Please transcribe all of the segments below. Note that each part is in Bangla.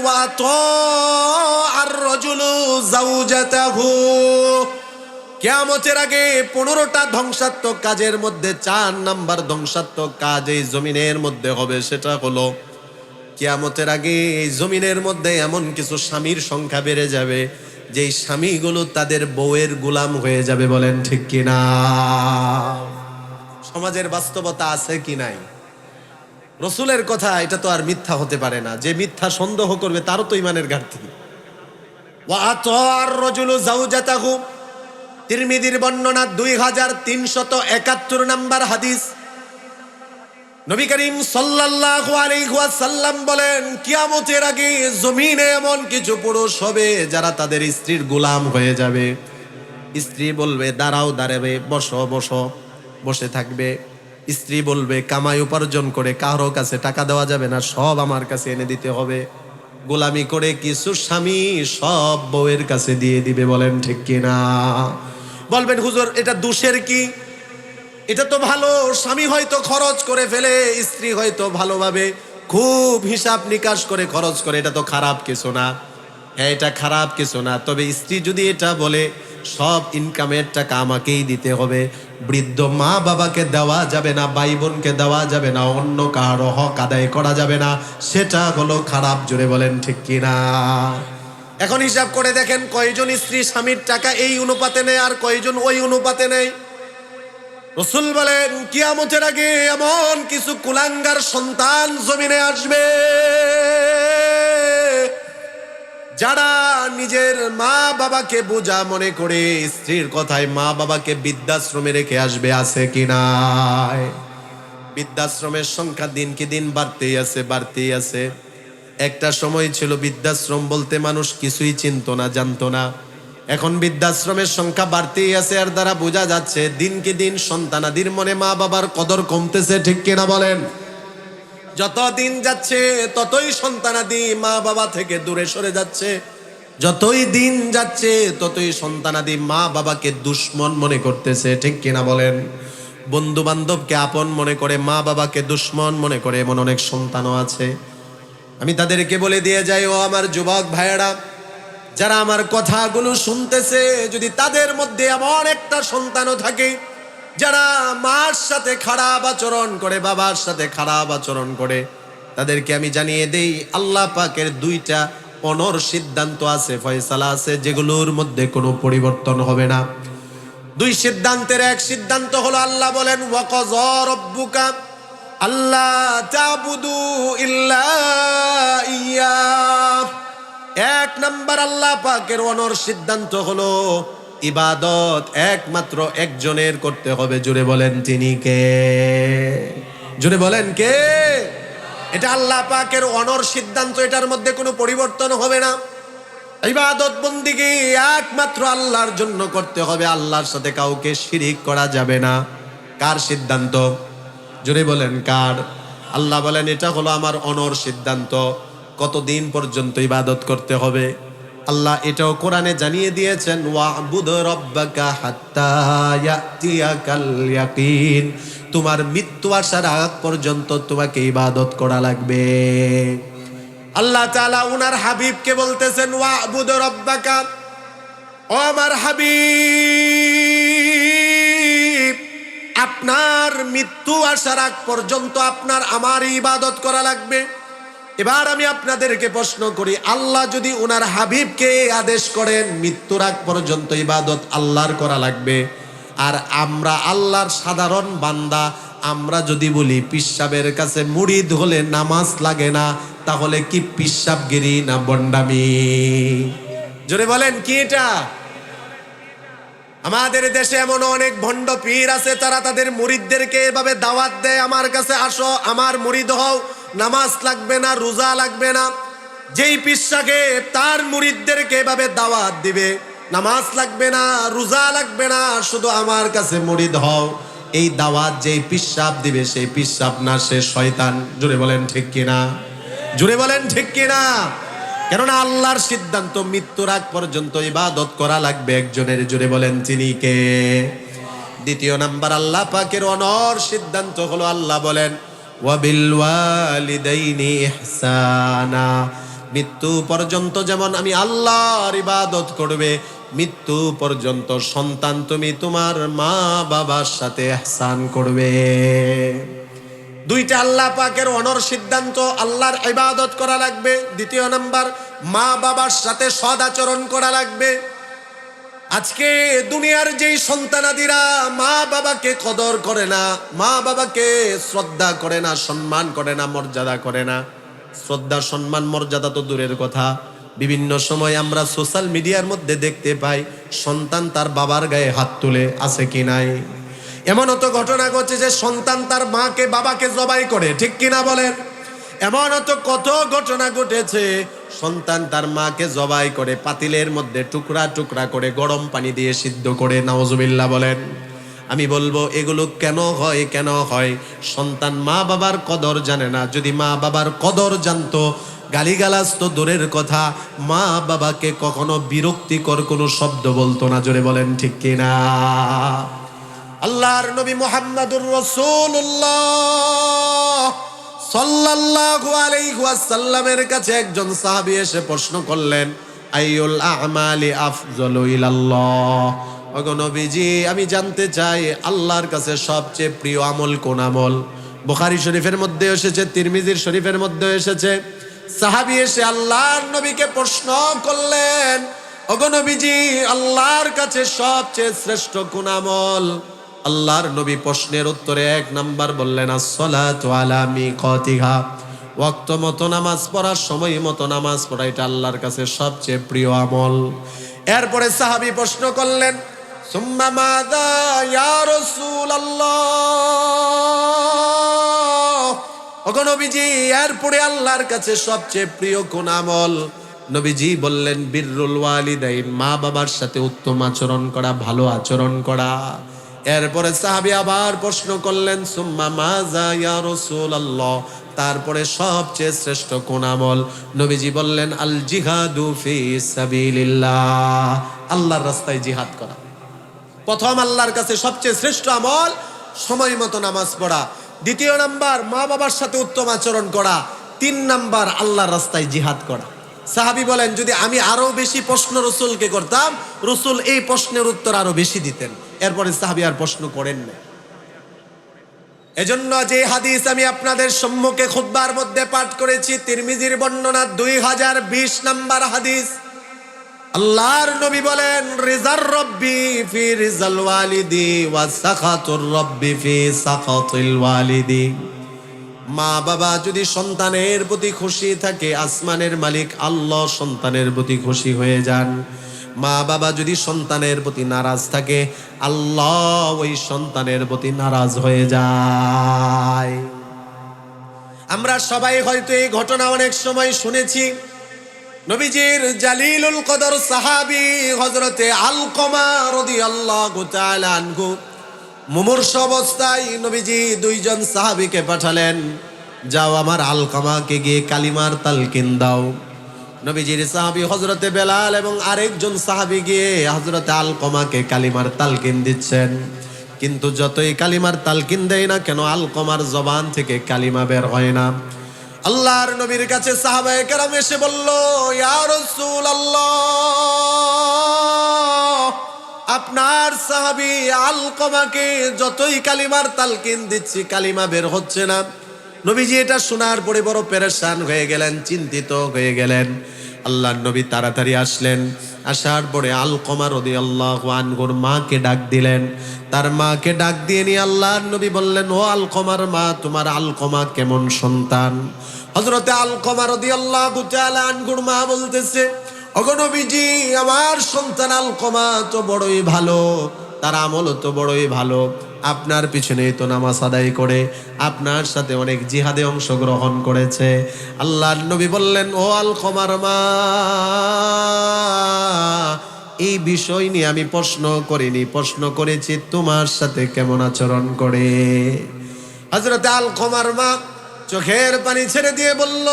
ওয়া তাআর রাজুলু যাওজাতাহু, কিয়ামতের আগে 15টা ধ্বংসাত্মক কাজের মধ্যে 4 নাম্বার ধ্বংসাত্মক কাজ এই জমিনের মধ্যে হবে। সেটা হলো কিয়ামতের আগে এই জমিনের মধ্যে এমন কিছু স্বামীর সংখ্যা বেড়ে যাবে যেই স্বামীগুলো তাদের বউয়ের গোলাম হয়ে যাবে। বলেন ঠিক কিনা? সমাজের বাস্তবতা আছে কি নাই? রসুলের কথা, এটা তো আর মিথ্যা হতে পারে না। যে মিথ্যা সন্দেহ করবে তারও তো ইমানের ঘাটতি। ওয়া আতার রাজুলু যাওজাতাহু, তিরমিজির বর্ণনা 2371 নাম্বার হাদিস। নবী করিম সাল্লাল্লাহু আলাইহি ওয়াসাল্লাম বলেন, কিয়ামতের আগে জমিনে এমন কিছু পুরুষ হবে যারা তাদের স্ত্রীর গোলাম হয়ে যাবে। স্ত্রী বলবে দাঁড়াও, দাঁড়াবে, বসো বসো, বসে থাকবে। স্ত্রী বলবে কামাই উপার্জন করে কারো কাছে টাকা দেওয়া যাবে না, সব আমার কাছে এনে দিতে হবে। গোলামি করে কিছু স্বামী সব বউয়ের কাছে দিয়ে দিবে। বলেন ঠিক কিনা? বলবেন হুজুর এটা দোষের কি? এটা তো ভালো। স্বামী হয়তো খরচ করে ফেলে, স্ত্রী হয়তো ভালোভাবে খুব হিসাব নিকাশ করে খরচ করে, এটা তো খারাপ কিছু না। হ্যাঁ, এটা খারাপ কিছু না। তবে স্ত্রী যদি এটা বলে সব ইনকামের টাকা আমাকেই দিতে হবে, বৃদ্ধ মা বাবাকে দেওয়া যাবে না, ভাই বোনকে দেওয়া যাবে না, অন্য কারো হক আদায় করা যাবে না, সেটা হলো খারাপ। জোরে বলেন ঠিক কিনা? এখন হিসাব করে দেখেন কয়জন স্ত্রী স্বামীর টাকা এই অনুপাতে নেয় আর কয়জন ওই অনুপাতে নেয়। রাসূল বলেন কিয়ামতের আগে এমন কিছু কুলাঙ্গার সন্তান জমিনে আসবে যারা নিজের মা বাবাকে বোঝা মনে করে স্ত্রীর কথায় মা বাবাকে বৃদ্ধাশ্রমে রেখে আসবে। আছে কি নাই? বৃদ্ধাশ্রমের সংখ্যা দিনকে দিন বাড়তেই আছে, বাড়তেই আছে। একটা সময় ছিল বৃদ্ধাশ্রম বলতে মানুষ কিছুই চিনতো না, জানতো না। এখন বৃদ্ধাশ্রমের সংখ্যা বাড়তেই আছে, আর দ্বারা বোঝা যাচ্ছে দিনকে দিন সন্তানাদির মনে মা বাবার কদর কমতেছে। ঠিক কিনা বলেন? যত দিন যাচ্ছে ততই সন্তানাদি মা বাবা থেকে দূরে সরে যাচ্ছে। যতই দিন যাচ্ছে ততই সন্তানাদি মা বাবাকে দুশ্মন মনে করতেছে। ঠিক কিনা বলেন? বন্ধু বান্ধবকে আপন মনে করে মা বাবাকে দুশ্মন মনে করে এমন অনেক সন্তানও আছে। আমি তাদেরকে বলে দিয়ে যাই, ও আমার যুবক ভাইয়েরা, যারা আমার কথাগুলো শুনতেছে, যদি তাদের মধ্যে এমন একটা সন্তানও থাকে যারা মার সাথে খারাপ আচরণ করে, বাবার সাথে খারাপ আচরণ করে, তাদেরকে আমি জানিয়ে দেই আল্লাহ পাকের 2টা অনর সিদ্ধান্ত আছে, ফয়সালা আছে, যেগুলোর মধ্যে কোনো পরিবর্তন হবে না। 2 সিদ্ধান্তের এক সিদ্ধান্ত হলো আল্লাহ বলেন ওয়াকাযা রাব্বুকা আল্লা তা'বুদু ইল্লা ইয়্যা। 1 নাম্বার আল্লাহ পাকের অনর সিদ্ধান্ত হলো ইবাদত একমাত্র একজনের করতে হবে। জোরে বলেন তিনি কে? জোরে বলেন কে? এটা আল্লাহ পাকের অনর সিদ্ধান্ত, এটার মধ্যে কোনো পরিবর্তন হবে না। ইবাদত বন্দেগী একমাত্র আল্লাহর জন্য করতে হবে, আল্লাহর সাথে কাউকে শিরিক করা যাবে না। কার সিদ্ধান্ত? জোরে বলেন কার? আল্লাহ বলেন এটা হলো আমার অনর সিদ্ধান্ত। কতদিন পর্যন্ত ইবাদত করতে হবে আল্লাহ এটাও কোরআনে জানিয়ে দিয়েছেন, ওয়া'বুদ রাব্বাকা হাত্তা ইয়াতিয়াকাল ইয়াকিন। তোমার মৃত্যু আসার আগ পর্যন্ত তোমাকে ইবাদত করা লাগবে। আল্লাহ তাআলা উনার হাবিবকে বলতেছেন ওয়া'বুদ রাব্বাকা, ও আমার হাবিব, আপনার মৃত্যু আসার আগ পর্যন্ত আপনার আমার ইবাদত করা লাগবে। এবার আমি আপনাদেরকে প্রশ্ন করি, আল্লাহ যদি উনার হাবিবকে আদেশ করেন মৃত্যুর আগ পর্যন্ত ইবাদত আল্লাহর করা লাগবে, আর আমরা আল্লাহর সাধারণ বান্দা, আমরা যদি বলি পিশাবের কাছে মুরিদ হলে নামাজ লাগে না, তাহলে কি পিশাবগিরি না বন্ডামি? জোরে বলেন কি এটা? আমাদের দেশে এমন অনেক ভণ্ড পীর আছে, তারা তাদের মুরিদদেরকে এভাবে দাওয়াত দেয়, আমার কাছে আসো, আমার মুরিদ হও, নামাজ লাগবে না, রোজা লাগবে না। যেই পীর সাহেব তার মুরিদদেরকে এভাবে দাওয়াত দিবে, নামাজ লাগবে না, রোজা লাগবে না, শুধু আমার কাছে মুরিদ হও, এই দাওয়াত যেই পীর সাহেব দিবে সেই পীর সাহেব না, সে শয়তান। জোরে বলেন ঠিক কিনা? জোরে বলেন ঠিক কিনা? কেননা আল্লাহর সিদ্ধান্ত মৃত্যুর আগ পর্যন্ত ইবাদত করা লাগবে একজনের। জোরে বলেন তিনি কে? 2 নাম্বার আল্লাহ পাকের অনর সিদ্ধান্ত হলো আল্লাহ বলেন ওয়াবিল ওয়ালিদাইনি ইহসানা, মৃত্যু পর্যন্ত যেমন আমি আল্লাহর ইবাদত করবে, মৃত্যু পর্যন্ত সন্তান তুমি তোমার মা বাবার সাথে ইহসান করবে। দুইটা আল্লাহ পাকের অনর সিদ্ধান্ত, আল্লাহর ইবাদত করা লাগবে। দ্বিতীয় নাম্বার, মা বাবার সাথে সদ আচরণ করা লাগবে। আজকে দুনিয়ার যেই সন্তানাদিরা মা বাবাকে কদর করে না, মা বাবাকে শ্রদ্ধা করে না, সম্মান করে না, মর্যাদা করে না, শ্রদ্ধা সম্মান মর্যাদা তো দূরের কথা, বিভিন্ন সময় আমরা সোশ্যাল মিডিয়ার মধ্যে দেখতে পাই সন্তান তার বাবার গায়ে হাত তুলে, আছে কি নাই? এমনও তো ঘটনা ঘটছে যে সন্তান তার মাকে বাবাকে জবাই করে, ঠিক কিনা বলেন? এমনও তো কত ঘটনা ঘটেছে, সন্তান তার মাকে জবাই করে পাতিলের মধ্যে টুকরা টুকরা করে গরম পানি দিয়ে সিদ্ধ করে, নাউজুবিল্লাহ বলেন। আমি বলবো এগুলো কেন হয়, কেন হয়? সন্তান মা বাবার কদর জানে না। যদি মা বাবার কদর জানতো, গালিগালাজ তো দূরের কথা, মা বাবাকে কখনো বিরক্তিকর কোনো শব্দ বলতো না। জোরে বলেন ঠিক কিনা? আল্লাহর নবী মুহাম্মদুর রাসূলুল্লাহ সাল্লাল্লাহু আলাইহি ওয়াসাল্লামের কাছে একজন সাহাবী এসে প্রশ্ন করলেন, আইয়ুল আ'মালি আফযলু ইলাল্লাহ। ওগো নবীজি, আমি জানতে চাই আল্লাহর কাছে সবচেয়ে প্রিয় আমল কোন আমল? বুখারী শরীফের মধ্যে এসেছে, তিরমিজির শরীফের মধ্যে এসেছে। সাহাবী এসে আল্লাহর নবীকে প্রশ্ন করলেন, ওগো নবীজি, আল্লাহর কাছে সবচেয়ে শ্রেষ্ঠ কোন আমল? আল্লাহর নবী প্রশ্নের উত্তরে এক নাম্বার বললেন, আসসালাতু আলা মিকাতিহা, ওয়াক্ত মতো নামাজ পড়া, সময় মতো নামাজ পড়া, এটা আল্লাহর কাছে সবচেয়ে প্রিয় আমল। এরপরে সাহাবী প্রশ্ন করলেন, সুম্মা মাযা ইয়া রাসূলুল্লাহ, ওগো নবীজি, এরপরে আল্লাহর কাছে সবচেয়ে প্রিয় কোন আমল? নবীজি বললেন, বিররুল ওয়ালিদাইন, মা বাবার সাথে উত্তম আচরণ করা, ভালো আচরণ করা। এরপরে সাহাবী আবার প্রশ্ন করলেন, সুম্মা মাযা ইয়া রাসূলুল্লাহ, তারপরে সবচেয়ে শ্রেষ্ঠ কোন আমল? নবীজি বললেন, আল জিহাদু ফি সাবিলিল্লাহ, আল্লাহর রাস্তায় জিহাদ করা। প্রথম আল্লাহর কাছে সবচেয়ে শ্রেষ্ঠ আমল সময় মতো নামাজ পড়া, দ্বিতীয় নাম্বার মা বাবার সাথে উত্তম আচরণ করা, তিন নাম্বার আল্লাহর রাস্তায় জিহাদ করা। সাহাবী বলেন, যদি আমি আরো বেশি প্রশ্ন রসুলকে করতাম, রসুল এই প্রশ্নের উত্তর আরো বেশি দিতেন। এরপরে সাহাবী আর প্রশ্ন করেন না। এজন্য যে হাদিস আমি আপনাদের সম্মুখে খুতবার মধ্যে পাঠ করেছি, তিরমিজির বর্ণনা 2020 নাম্বার হাদিস। আল্লাহর নবী বলেন, রিজার রব্বি ফি রিজাল ওয়ালিদি ওয়া সাখাতুর রব্বি ফি সাখাতিল ওয়ালিদি। মা বাবা যদি সন্তানের প্রতি খুশি থাকে, আসমানের মালিক আল্লাহ সন্তানের প্রতি খুশি হয়ে যান। মা বাবা যদি সন্তানের প্রতি নারাজ থাকে, আল্লাহ ওই সন্তানের প্রতি নারাজ হয়ে যায়। আমরা সবাই হয়তো এই ঘটনা অনেক সময় শুনেছি। নবীজির জালিলুল কদর সাহাবী হযরতে আলকমা রাদিয়াল্লাহু তাআলা আনহু, মুমূর্ষ অবস্থায় নবীজি দুইজন সাহাবীকে পাঠালেন, যাও আমার আলকমাকে গিয়ে কালিমার তালকিন দাও। নবীজির সাহাবী হযরতে বেলাল এবং আরেকজন সাহাবী গিয়ে হযরতে আলকমাকে কালিমার তালকিন দিচ্ছেন। কিন্তু যতই কালিমার তালকিন দেয় না কেন, আলকমার জবান থেকে কালিমা বের হয় না। আল্লাহর নবীর কাছে সাহাবায়ে কেরাম এসে বলল, ইয়া রাসূলুল্লাহ, আপনার সাহাবী আলকমাকে যতই কালিমার তালকিন দিচ্ছি, কালিমা বের হচ্ছে না। নবীজি এটা শোনার পরে বড় পেরেশান হয়ে গেলেন, চিন্তিত হয়ে গেলেন। আল্লাহর নবী তাড়াতাড়ি আসলেন। আসার পরে আলকমা রাদিয়াল্লাহু আনহুর মাকে ডাক দিলেন। তার মাকে ডাক দিয়ে নিয়ে আল্লাহর নবী বললেন, ও আলকমার মা, তোমার আলকমা কেমন সন্তান? হযরতে আলকমা রাদিয়াল্লাহু তাআলা আনহুর মা বলতেছে, ওগো নবীজি, আমার সন্তান আলকমা তো বড়ই ভালো, তার আমল তো বড়ই ভালো, আপনার পিছনেই তো নামাজ আদায় করে, আপনার সাথে অনেক জিহাদে অংশগ্রহণ করেছে। আল্লাহর নবী বললেন, ও আলকমার মা, এই বিষয় নিয়ে আমি প্রশ্ন করিনি, প্রশ্ন করেছি তোমার সাথে কেমন আচরণ করে। হযরতে আলকমার মা চোখের পানি ছেড়ে দিয়ে বলল,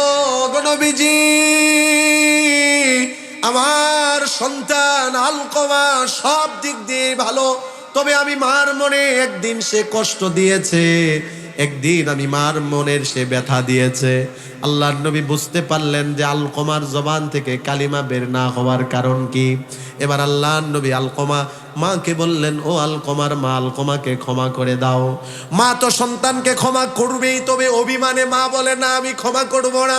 ওগো নবীজি, আমার সন্তান আলকমা সব দিক দিয়ে ভালো, তবে আমি মার মনে একদিন সে কষ্ট দিয়েছে। একদিন আমি মার মনের সে ব্যথা দিয়েছে। আল্লাহর নবী বুঝতে পারলেন যে আলকমার জবান থেকে কালিমা বের না হওয়ার কারণ কি। এবার আল্লাহর নবী আলকমা মাকে বললেন, ও আলকমার মা, আলকমাকে ক্ষমা করে দাও। মা তো সন্তানকে ক্ষমা করবেই, তবে অভিমানে মা বলে না আমি ক্ষমা করব না।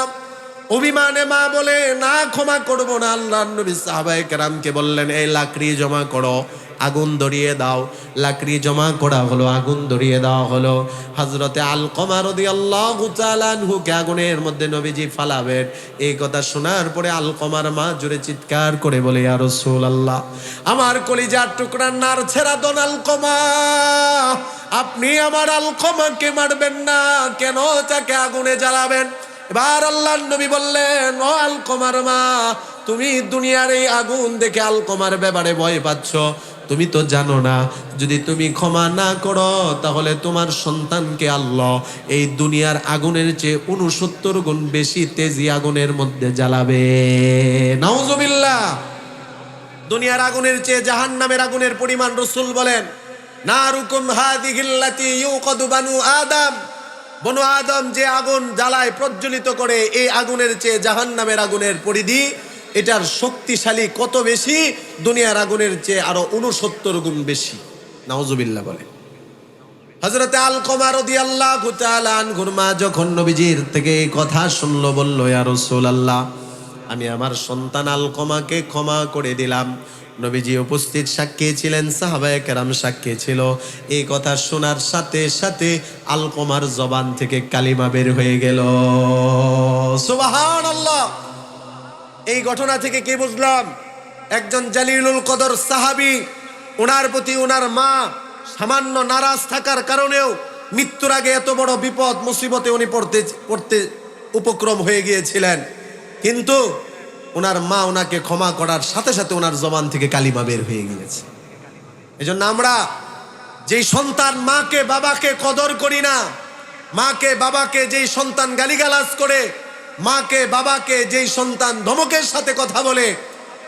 অভিমানে মা বলে না ক্ষমা করব না। আল্লাহর নবী সাহাবায়ে কেরামকে বললেন, এই লাকড়ি জমা করো, আগুন ধরিয়ে দাও। লাকড়ি জমা করা হলো, আগুন ধরিয়ে দেওয়া হলো। হযরতে আলকমা রাদিয়াল্লাহু তাআলা আনহুকে আগুনের মধ্যে নবীজি ফালাবেন, এই কথা শোনার পরে আলকমার মা জোরে চিৎকার করে বলে, ইয়া রাসূলুল্লাহ, আমার কলিজার টুকরা নার ছেড়া দন আলকমা, আপনি আমার আলকমাকে মারবেন না, কেন তাকে আগুনে জ্বালাবেন? এবার আল্লাহর নবী বললেন, ও আলকমার মা, তুমি দুনিয়ার এই আগুন দেখে আলকমার ব্যাপারে ভয় পাচ্ছ। তুমি তো জানো না, যদি তুমি ক্ষমা না করো তাহলে তোমার সন্তানকে আল্লাহ এই দুনিয়ার আগুনের চেয়ে 69 গুণ বেশি তেজি আগুনের মধ্যে জ্বালাবে। নাউজুবিল্লাহ। দুনিয়ার আগুনের চেয়ে জাহান্নামের আগুনের পরিমাণ রাসূল বলেন, নারুকুম হাযিহিল্লাতী ইউকাদু বানু আদম, বনু আদম যে আগুন জ্বালায় প্রজ্বলিত করে, এই আগুনের চেয়ে জাহান্নামের আগুনের পরিধি, এটার শক্তিশালী কত বেশি? দুনিয়ার আগুনের চেয়ে আরো 69 গুণ বেশি। নাউজুবিল্লাহ বলে। হযরতে আলকমা রাদিয়াল্লাহু তাআলা আনহুর মা যখন নবীজির থেকে এই কথা শুনলো, বলল, ইয়া রাসূলুল্লাহ, আমি আমার সন্তান আলকমাকে ক্ষমা করে দিলাম। নবীজি উপস্থিত সাক্ষী ছিলেন, সাহাবায়ে কেরাম সাক্ষী ছিল। এই কথা শোনার সাথে সাথে আলকমার জবান থেকে কালিমা বের হয়ে গেল। সুবহানাল্লাহ। এই ঘটনা থেকে কি বুঝলাম? একজন জালিলুল কদর সাহাবী, ওনার প্রতি ওনার মা সামান্য নারাজ থাকার কারণেও মৃত্যুর আগে এত বড় বিপদ মুসিবতে উনি পড়তে উপক্রম হয়ে গিয়েছিলেন, কিন্তু ওনার মা ওনাকে ক্ষমা করার সাথে সাথে ওনার জবান থেকে কালিমা বের হয়ে গিয়েছে। এজন্য আমরা যেই সন্তান মাকে বাবাকে কদর করি না, মাকে বাবাকে যেই সন্তান গালিগালাজ করে, মাকে বাবাকে যেই সন্তান ধমকের সাথে কথা বলে,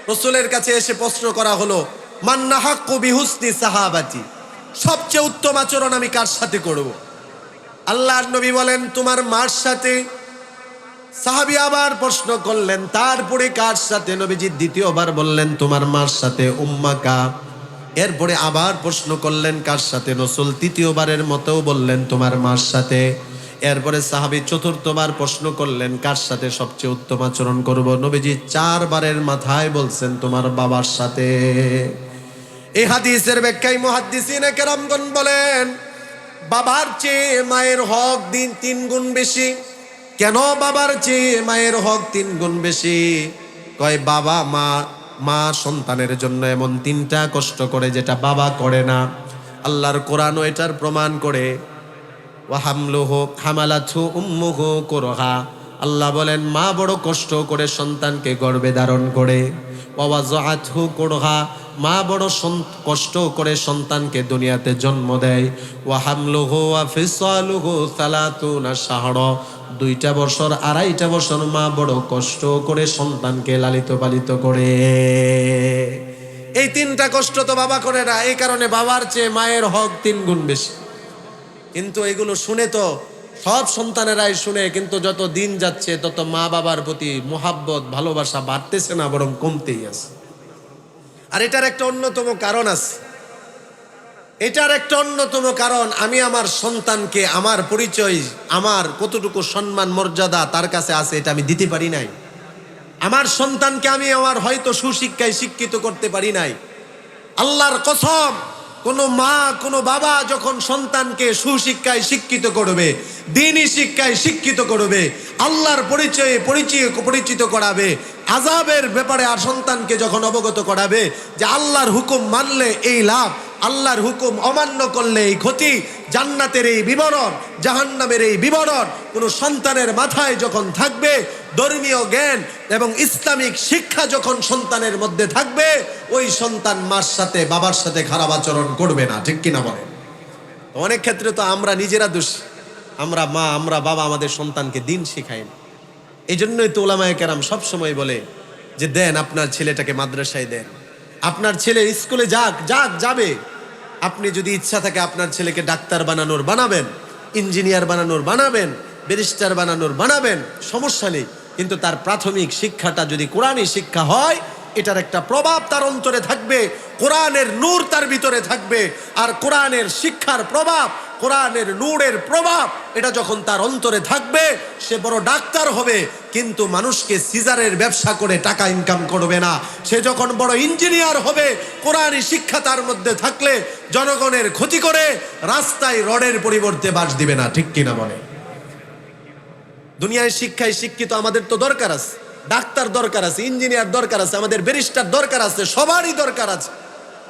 রাসূলের কাছে এসে প্রশ্ন করা হলো, মান্না হাক্কু বিহুসনি সাহাবাতি, সবচেয়ে উত্তম আচরণ আমি কার সাথে করব? আল্লাহর নবী বলেন, তোমার মার সাথে। সাহাবী আবার প্রশ্ন করলেন, তারপরে কার সাথে? নবীজি দ্বিতীয়বার বললেন, তোমার মার সাথে। উম্মাকা। এরপরে আবার প্রশ্ন করলেন, কার সাথে? রাসূল তৃতীয়বারের মতো বললেন, তোমার মার সাথে। এরপরে সাহাবী চতুর্থবার প্রশ্ন করলেন, কার সাথে সবচেয়ে উত্তম আচরণ করব? নবীজি 4 বারের মাথায় বলছেন, তোমার বাবার সাথে। এই হাদিসের ব্যাখ্যায় মুহাদ্দিসিনে কেরামগণ বলেন, বাবার চেয়ে মায়ের হক 3 গুণ বেশি। কেন বাবার চেয়ে মায়ের হক 3 গুণ বেশি? কয়, বাবা মা সন্তানের জন্য এমন 3টা কষ্ট করে যেটা বাবা করে না। আল্লাহর কোরআনও এটার প্রমাণ করে। ওয়া হামলুহু হামালাতহু উম্মুহু কুরহা, আল্লাহ বলেন, মা বড় কষ্ট করে সন্তানকে গর্ভে ধারণ করে। ওয়া ওয়াযাআতহু কুরহা, মা বড় কষ্ট করে সন্তানকে দুনিয়াতে জন্ম দেয়। ওয়া হামলুহু ওয়া ফিসালুহু 30 শাহরা, 2টা বছর 2.5টা বছর মা বড় কষ্ট করে সন্তানকে লালিত পালিত করে। এই 3টা কষ্ট তো বাবা করে না, এই কারণে বাবার চেয়ে মায়ের হক 3 গুণ বেশি। কিন্তু এগুলো শুনে তো সব সন্তানেরাই শুনে, কিন্তু যত দিন যাচ্ছে তত মা বাবার প্রতি মোহাব্বত ভালোবাসা বাড়তেছে না, বরং কমতেই আছে। আর এটার একটা অন্যতম কারণ আছে। এটার একটা অন্যতম কারণ, আমি আমার সন্তানকে আমার পরিচয়, আমার কতটুকু সম্মান মর্যাদা তার কাছে আছে, এটা আমি দিতে পারি নাই। আমার সন্তানকে আমি আমার হয়তো সুশিক্ষায় শিক্ষিত করতে পারি নাই। আল্লাহর কসম, কোনো মা কোনো বাবা যখন সন্তানকে সুশিক্ষায় শিক্ষিত করবে, দ্বীনি শিক্ষায় শিক্ষিত করবে, আল্লাহর পরিচয়ে পরিচিত করাবে, আযাবের ব্যাপারে আর সন্তানকে যখন অবগত করাবে যে আল্লাহর হুকুম মানলে এই লাভ, আল্লাহর হুকুম অমান্য করলে এই ক্ষতি, জান্নাতের এই বিবরণ, জাহান্নামের এই বিবরণ কোনো সন্তানের মাথায় যখন থাকবে, ধর্মীয় জ্ঞান এবং ইসলামিক শিক্ষা যখন সন্তানের মধ্যে থাকবে, ওই সন্তান মার সাথে বাবার সাথে খারাপ আচরণ করবে না। ঠিক কিনা বলেন? অনেক ক্ষেত্রে তো আমরা নিজেরা দোষী। আমরা মা, আমরা বাবা আমাদের সন্তানকে দিন শিখাই না। এই জন্যই তো উলামায়ে কেরাম সবসময় বলে যে দেন আপনার ছেলেটাকে মাদ্রাসায় দেন, আপনার ছেলে স্কুলে যাবে। আপনি যদি ইচ্ছা থাকে আপনার ছেলেকে ডাক্তার বানানোর বানাবেন, ইঞ্জিনিয়ার বানানোর বানাবেন, ব্যারিস্টার বানানোর বানাবেন, সমস্যা নেই। কিন্তু তার প্রাথমিক শিক্ষাটা যদি কোরআনী শিক্ষা হয়, এটার একটা প্রভাব তার অন্তরে থাকবে, কোরআনের নূর তার ভিতরে থাকবে। আর কোরআনের শিক্ষার প্রভাব, কোরআনের নূরের প্রভাব, এটা যখন তার অন্তরে থাকবে, সে বড় ডাক্তার হবে, কিন্তু মানুষকে সিজারের ব্যবসা করে টাকা ইনকাম করবে না। সে যখন বড় ইঞ্জিনিয়ার হবে, কোরআনী শিক্ষা তার মধ্যে থাকলে জনগণের ক্ষতি করে রাস্তায় রডের পরিবর্তে বাঁশ দিবে না। ঠিক কিনা বলে? দুনিয়ায় শিক্ষায় শিক্ষিত আমাদের তো দরকার আছে, ডাক্তার দরকার আছে, ইঞ্জিনিয়ার দরকার আছে, আমাদের ব্যারিস্টার দরকার আছে, সবারই দরকার আছে।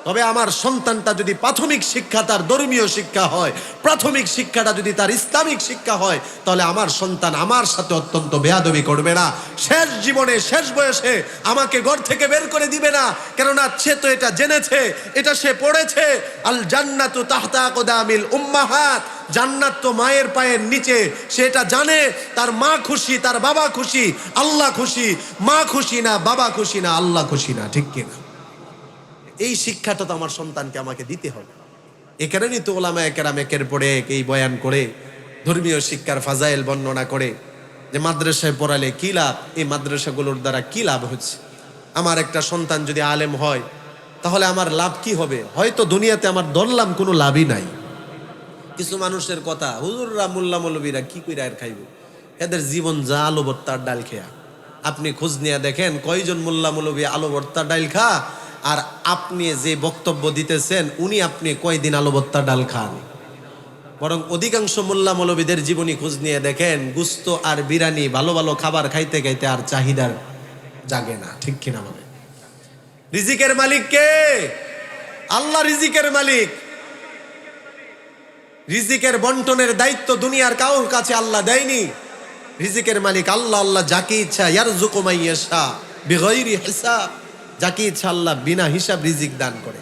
তবে আমার সন্তানটা যদি প্রাথমিক শিক্ষা তার ধর্মীয় শিক্ষা হয়, প্রাথমিক শিক্ষাটা যদি তার ইসলামিক শিক্ষা হয়, তাহলে আমার সন্তান আমার সাথে অত্যন্ত বেয়াদবি করবে না। শেষ জীবনে, শেষ বয়সে আমাকে ঘর থেকে বের করে দিবে না, কেননা সে তো এটা জেনেছে, এটা সে পড়েছে। আল জান্নাতু তাহতা আকদামিল উম্মাহাত, জান্নাত তো মায়ের পায়ের নিচে। সে এটা জানে, তার মা খুশি, তার বাবা খুশি, আল্লাহ খুশি। মা খুশি না, বাবা খুশি না, আল্লাহ খুশি না। ঠিক কিনা? এই শিক্ষাটা তো আমার সন্তানকে আমাকে দিতে হবে। এ কারণেই তো ওলামায়ে কেরাম একের পরে এক এই বয়ান করে, ধর্মীয় শিক্ষার ফাজাইল বর্ণনা করে যে মাদ্রাসায় পড়ালে কি লাভ, এই মাদ্রাসাগুলোর দ্বারা কি লাভ হচ্ছে। আমার একটা সন্তান যদি আলেম হয়, তাহলে আমার লাভ কি হবে? হয়তো দুনিয়াতে আমার ধরলাম কোনো লাভই নাই। কিছু মানুষের কথা, হুজুররা মোল্লা মৌলবীরা কি কইরা আর খাইব, এদের জীবন যা আলু ভর্তার ডাল খেয়া। আপনি খোঁজ নিয়ে দেখেন কয়জন মোল্লা মৌলবী আলু ভর্তার ডাল খা, আর আপনি যে বক্তব্য দিতেছেন উনি আপনি কয়দিন আলু ভর্তার ডাল খান। বরং অধিকাংশ মোল্লা মৌলবীদের জীবনী খোঁজ নিয়ে দেখেন গুস্ত আর বিরিয়ানি, ভালো ভালো খাবার খাইতে খাইতে আর চাহিদার জাগে না। ঠিক কিনা বলে? রিজিকের মালিক কে? আল্লাহ রিজিকের মালিক। রিজিকের বন্টনের দায়িত্ব দুনিয়ার কারোর কাছে আল্লাহ দেয়নি। রিজিকের মালিক আল্লাহ। আল্লাহ যাকে ইচ্ছা ইয়ারযুকু মান ইয়াশা বিগাইরি হিসাব, যাকে ইচ্ছা আল্লাহ বিনা হিসাব রিজিক দান করে।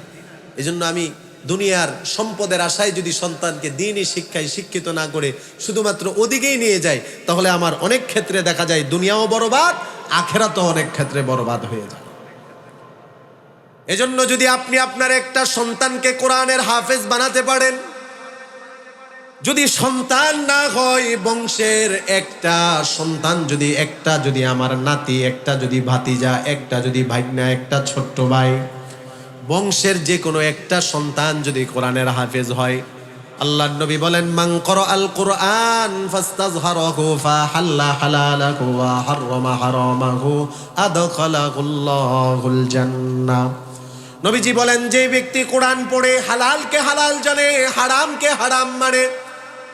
এজন্য আমি দুনিয়ার সম্পদের আশায় যদি সন্তানকে দ্বীনি শিক্ষায় শিক্ষিত না করে শুধুমাত্র ওদিকেই নিয়ে যায়, তাহলে আমার অনেক ক্ষেত্রে দেখা যায় দুনিয়াও বরবাদ, আখিরাতও অনেক ক্ষেত্রে বরবাদ হয়ে যায়। এজন্য যদি আপনি আপনার একটা সন্তানকে কোরআনের হাফেজ বানাতে পারেন, যদি সন্তান না হয় বংশের একটা সন্তান, যদি আমার নাতি, একটা যদি ভাতিজা, একটা যদি ভাগ্না, একটা ছোট্ট ভাই, বংশের যে কোনো একটা সন্তান যদি কোরআনের হাফেজ হয়, আল্লাহর নবী বলেন মান ক্বারাআল কুরআন ফাস্তাযহারাহু ফাহাল্লা হালালাহু ওয়া হাররামা হারামাহু আদখালাহুল্লাহুল জান্নাহ। নবীজি বলেন যে ব্যক্তি কোরআন পড়ে হালালকে হালাল জানে, হারামকে হারাম মানে,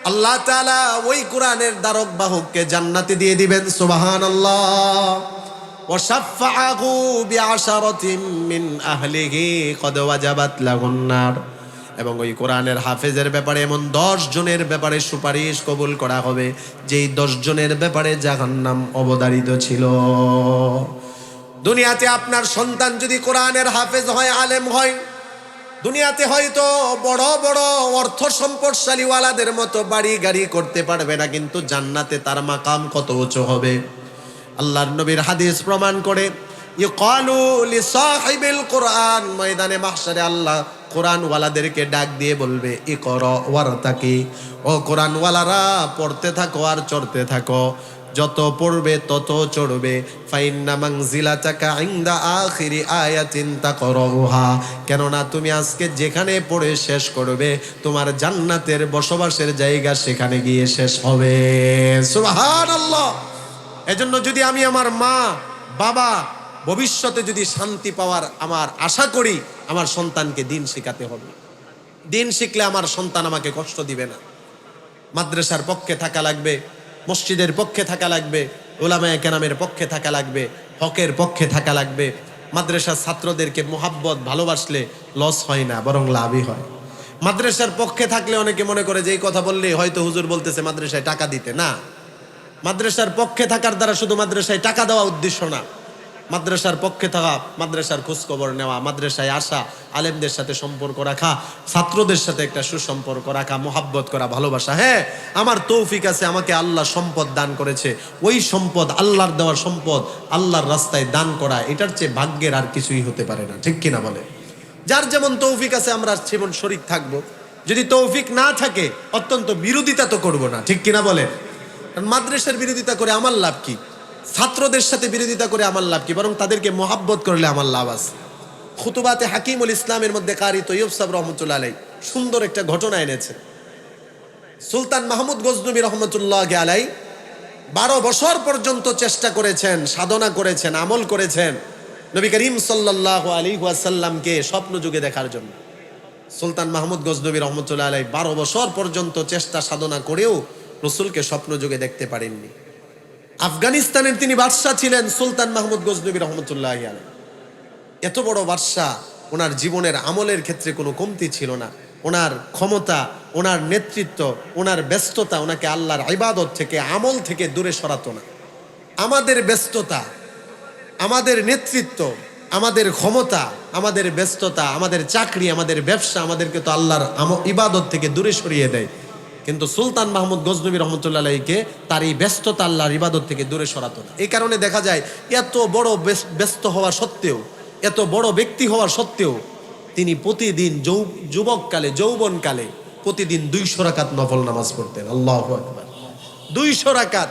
আল্লাহ তাআলা ওই কোরআনের দ্বারক বাহককে জান্নাতে দিয়ে দিবেন। সুবহানাল্লাহ। ওয়া শাফাআহু বিআশারাতিন মিন আহলিহি ক্বাদ ওয়াজাবাত লাহুন নার। এবং ওই কোরআনের হাফেজের ব্যাপারে এমন 10 জনের ব্যাপারে সুপারিশ কবুল করা হবে যেই 10 জনের ব্যাপারে জাহান্নাম অবধারিত ছিল। দুনিয়াতে আপনার সন্তান যদি কোরআনের হাফেজ হয়, আলেম হয়, দুনিয়াতে হয়তো বড় বড় অর্থ সম্পদশালী ওয়ালাদের মতো বাড়ি গাড়ি করতে পারবে না, কিন্তু জান্নাতে তার মাকাম কত উঁচু হবে। আল্লাহর নবীর হাদিস প্রমাণ করে, ইকালু লিসাহিবিল কুরআন, ময়দানে মাহশারে আল্লাহ কোরআন ওয়ালাদেরকে ডাক দিয়ে বলবে ইকরা ওয়ারতাকি, ও কোরআন ওয়ালারা পড়তে থাকো আর চড়তে থাকো, যত পড়বে তত চড়বে। ফাইন্না মানজিলাতাকা ইনদা আখিরি আয়াতিন তাকরাউহা, কেননা তুমি আজকে যেখানে পড়ে শেষ করবে তোমার জান্নাতের বসবাসের জায়গা সেখানে গিয়ে শেষ হবে। সুবহানাল্লাহ। এজন্য যদি আমি আমার মা বাবা ভবিষ্যতে যদি শান্তি পাওয়ার আমার আশা করি, আমার সন্তানকে দ্বীন শেখাতে হবে। দ্বীন শিখলে আমার সন্তান আমাকে কষ্ট দিবে না। মাদ্রাসার পক্ষে থাকা লাগবে, মসজিদের পক্ষে থাকা লাগবে, উলামায়ে কেরামের পক্ষে থাকা লাগবে, হকের পক্ষে থাকা লাগবে। মাদ্রাসার ছাত্রদেরকে মোহাব্বত ভালোবাসলে লস হয় না, বরং লাভই হয়। মাদ্রাসার পক্ষে থাকলে অনেকে মনে করে যে এই কথা বললে হয়তো হুজুর বলতেছে মাদ্রাসায় টাকা দিতে। না, মাদ্রাসার পক্ষে থাকার দ্বারা শুধু মাদ্রাসায় টাকা দেওয়া উদ্দেশ্য না। মাদ্রাসার পক্ষে থাকা, মাদ্রাসার খোঁজখবর নেওয়া, মাদ্রাসায় আসা, আলেমদের সাথে সম্পর্ক রাখা, ছাত্রদের সাথে একটা সুসম্পর্ক রাখা, মোহাব্বত করা, ভালোবাসা। হ্যাঁ, আমার তৌফিক আছে, আমাকে আল্লাহ সম্পদ দান করেছে, ওই সম্পদ আল্লাহর দেওয়ার সম্পদ আল্লাহর রাস্তায় দান করা, এটার চেয়ে ভাগ্যের আর কিছুই হতে পারে না। ঠিক কিনা বলে? যার যেমন তৌফিক আছে আমরা যেমন শরীক থাকবো, যদি তৌফিক না থাকে অত্যন্ত বিরোধিতা তো করব না, ঠিক কিনা বলে? কারণ মাদ্রাসার বিরোধিতা করে আমার লাভ কি? ছাত্রদের সাথে বিরোধিতা করে আমার লাভ কি? বরং তাদেরকে মোহাব্বত করলে আমার লাভ আছে। খুতুবাতে হাকিমুল ইসলামের মধ্যে কারি তৈয়ব সাহেব রহমতুল্লাহ আলাই সুন্দর একটা ঘটনা এনেছে। সুলতান মাহমুদ গজনবী রহমতুল্লাহ আলাই 12 বছর পর্যন্ত চেষ্টা করেছেন, সাধনা করেছেন, আমল করেছেন নবী করিম সাল্লাল্লাহু আলাইহি ওয়াসাল্লামকে স্বপ্ন যুগে দেখার জন্য। সুলতান মাহমুদ গজনবী রহমতুল্লাহ আলাই 12 বছর পর্যন্ত চেষ্টা সাধনা করেও রসুলকে স্বপ্ন যুগে দেখতে পারেননি। আফগানিস্তানের তিনি বাদশাহ ছিলেন সুলতান মাহমুদ গজনবী রহমতুল্লাহ আলাই। এত বড় বাদশাহ, ওনার জীবনের আমলের ক্ষেত্রে কোনো কমতি ছিল না। ওনার ক্ষমতা, ওনার নেতৃত্ব, ওনার ব্যস্ততা ওনাকে আল্লাহর ইবাদত থেকে, আমল থেকে দূরে সরাতো না। আমাদের ব্যস্ততা, আমাদের নেতৃত্ব, আমাদের ক্ষমতা, আমাদের ব্যস্ততা, আমাদের চাকরি, আমাদের ব্যবসা আমাদেরকে তো আল্লাহর ইবাদত থেকে দূরে সরিয়ে দেয়। কিন্তু সুলতান মাহমুদ গজনবী রহমতুল্লাহ আলাইকে তার এই ব্যস্ততা আল্লাহর ইবাদত থেকে দূরে সরাতো না। এই কারণে দেখা যায় এত বড় ব্যস্ত হওয়া সত্ত্বেও, এত বড় ব্যক্তি হওয়া সত্ত্বেও তিনি প্রতিদিন যুবককালে, যৌবনকালে প্রতিদিন 200 রাকাত নফল নামাজ পড়তেন। আল্লাহু আকবার। 200 রাকাত।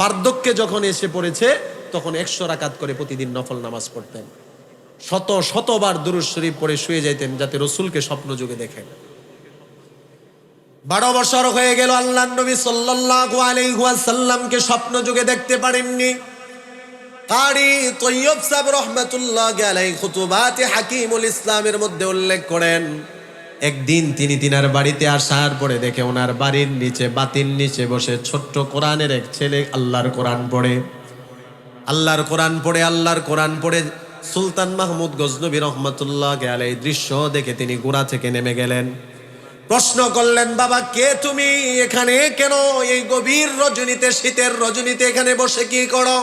বার্ধক্যে যখন এসে পড়েছে তখন 100 রাকাত করে প্রতিদিন নফল নামাজ পড়তেন। শতবার দুরূদ শরীফ পড়ে শুয়ে যাইতেন যাতে রসুলকে স্বপ্ন যুগে দেখেন। 12 বছর হয়ে গেল আল্লাহর নবী সাল্লাল্লাহু আলাইহি ওয়াসাল্লামকে স্বপ্ন যুগে দেখতে পারেননি। কারি তৈয়ব সাহেব রহমতুল্লাহ আলাইহি খুতুবাতে হাকিমুল ইসলামের মধ্যে উল্লেখ করেন, একদিন তিনি তিনার বাড়িতে আসার পরে দেখে ওনার বাড়ির নিচে, বাতির নিচে বসে ছোট্ট কোরআনের এক ছেলে আল্লাহর কোরআন পড়ে। আল্লাহর কোরআন পড়ে, আল্লাহর কোরআন পড়ে সুলতান মাহমুদ গজনবী রহমতুল্লাহ আলাইহি দৃশ্য দেখে তিনি ঘোড়া থেকে নেমে গেলেন। প্রশ্ন করলেন, বাবা কে তুমি? এখানে কেন? এই গভীর রজনীতে, শীতের রজনীতে এখানে বসে কি করো?